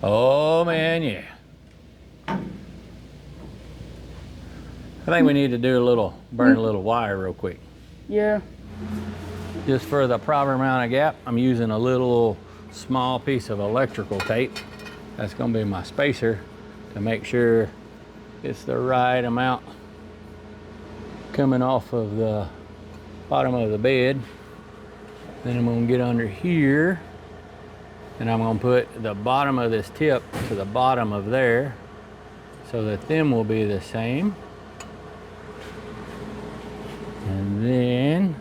Oh man, yeah. I think we need to do burn a little wire real quick. yeah. Just for the proper amount of gap, I'm using a little small piece of electrical tape. That's gonna be my spacer to make sure it's the right amount coming off of the bottom of the bed. Then I'm gonna get under here and I'm gonna put the bottom of this tip to the bottom of there so that them will be the same. And then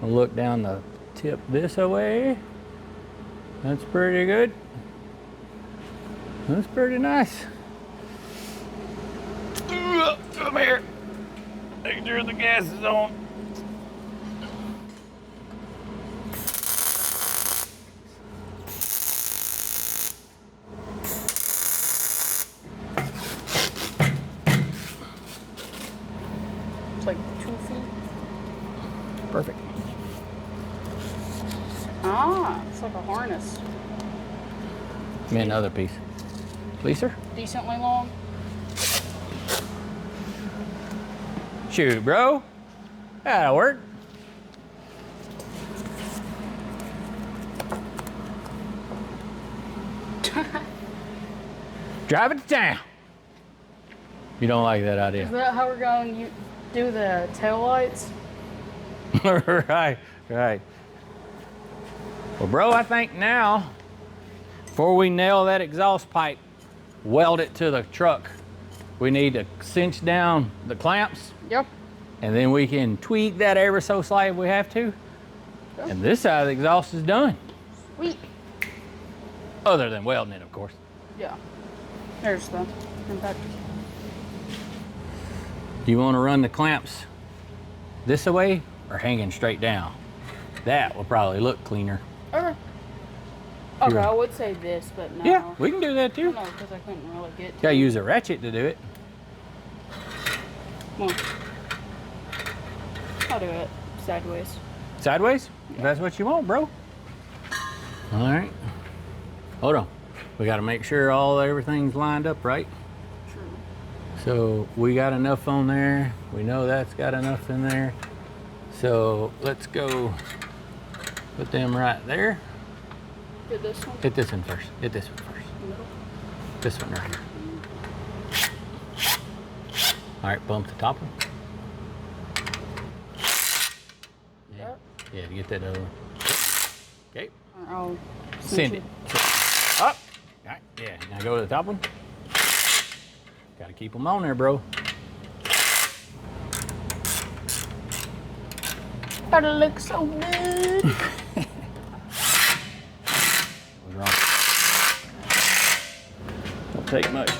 I'll look down the tip this way. That's pretty good. That's pretty nice. Come here. Make sure the gas is on. It's like 2 feet. Perfect. Ah, it's like a harness. Give me another piece. Please, sir? Decently long. Shoot, bro. That'll work. Drive it to town. You don't like that idea? Is that how we're going to do the tail lights? Right, right. Well, bro, I think now, before we nail that exhaust pipe, weld it to the truck, we need to cinch down the clamps. Yep. And then we can tweak that ever so slightly if we have to. Yep. And this side of the exhaust is done. Sweet. Other than welding it, of course. Yeah. There's the impact. Do you want to run the clamps this way or hanging straight down? That will probably look cleaner. Okay. Okay, I would say this, but no. Yeah, we can do that too. No, because I couldn't really get to Gotta use a ratchet to do it. Well, I'll do it sideways. Sideways? Yeah. If that's what you want, bro. All right. Hold on. We got to make sure everything's lined up right. True. So we got enough on there. We know that's got enough in there. So let's go put them right there. Hit this one? Hit this one first. Hit this one first. Middle. This one right here. All right, bump the top one. Yeah, yeah, to get that over. Okay. I'll Send it. Up. All right, yeah, now go to the top one. Gotta keep them on there, bro. That'll look so good. Don't take much.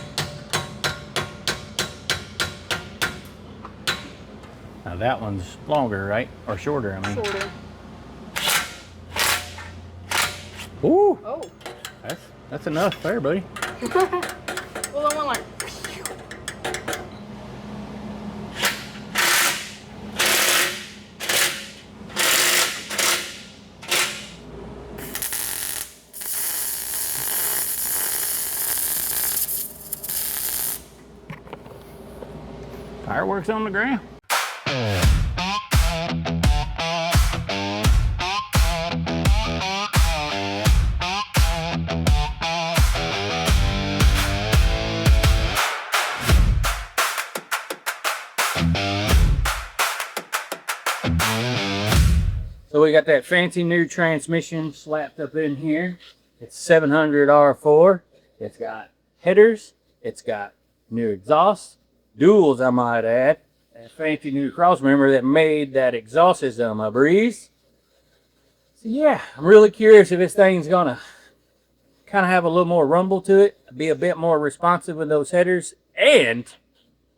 Now that one's longer, right? Or shorter, I mean. Shorter. Ooh! Oh. That's enough there, buddy. Well, I want like. Fireworks on the ground. So we got that fancy new transmission slapped up in here. It's 700 R4. It's got headers. It's got new exhaust. Duals, I might add. A fancy new crossmember that made that exhaust system a breeze. So yeah, I'm really curious if this thing's gonna kind of have a little more rumble to it, be a bit more responsive with those headers, and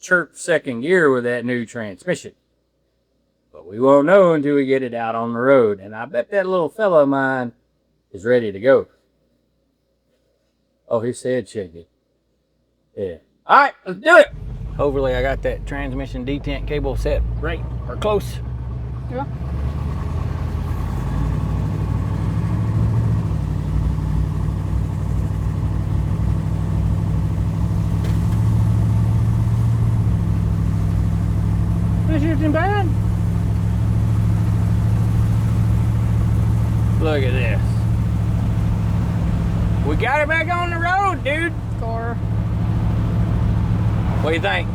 chirp second gear with that new transmission. But we won't know until we get it out on the road. And I bet that little fella of mine is ready to go. Oh, he said check it. Yeah. All right, let's do it. Hopefully I got that transmission detent cable set right or close. Yeah. This isn't bad. Look at this. We got it back on the road, dude. Score. What do you think?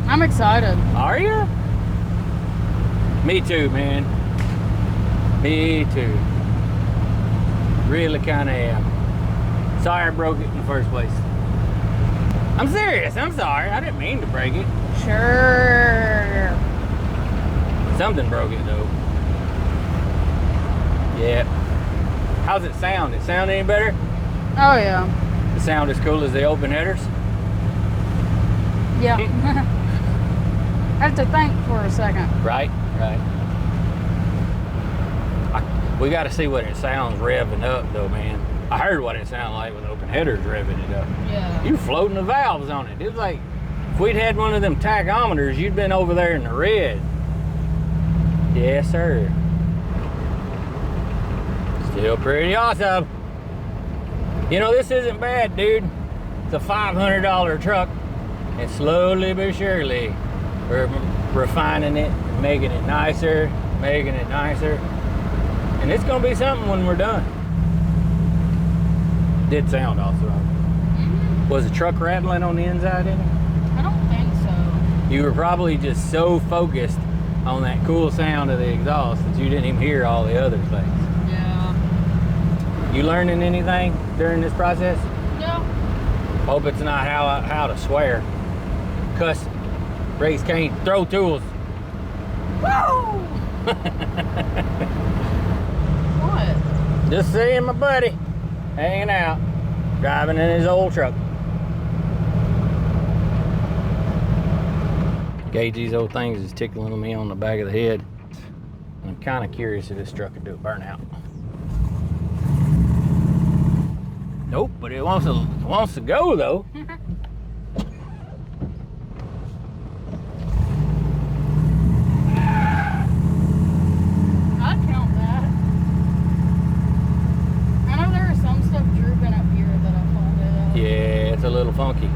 I'm excited. Are you? Me too, man. Me too. Really kind of am. Sorry I broke it in the first place. I'm serious. I'm sorry. I didn't mean to break it. Sure. Something broke it though. Yeah. How's it sound? It sound any better? Oh yeah. The sound as cool as the open headers? Yeah. I have to think for a second. Right, right. We got to see what it sounds revving up though, man. I heard what it sounded like with open headers revving it up. Yeah. You floating the valves on it. It was like, if we'd had one of them tachometers, you'd been over there in the red. Yes, sir. Still pretty awesome. You know, this isn't bad, dude. It's a $500 truck. And slowly but surely, we're refining it, making it nicer, making it nicer. And it's gonna be something when we're done. Did sound awesome. Mm-hmm. Was the truck rattling on the inside in it? I don't think so. You were probably just so focused on that cool sound of the exhaust that you didn't even hear all the other things. Yeah. You learning anything during this process? Yeah. Hope it's not how to swear, cuss, raise cane, throw tools. Woo! What? Just seeing my buddy hanging out, driving in his old truck. Gauge, these old things is tickling me on the back of the head. I'm kind of curious if this truck could do a burnout. Nope, but it wants to go though. I'd count that. I know there is some stuff drooping up here that I found out. Yeah, it's a little funky.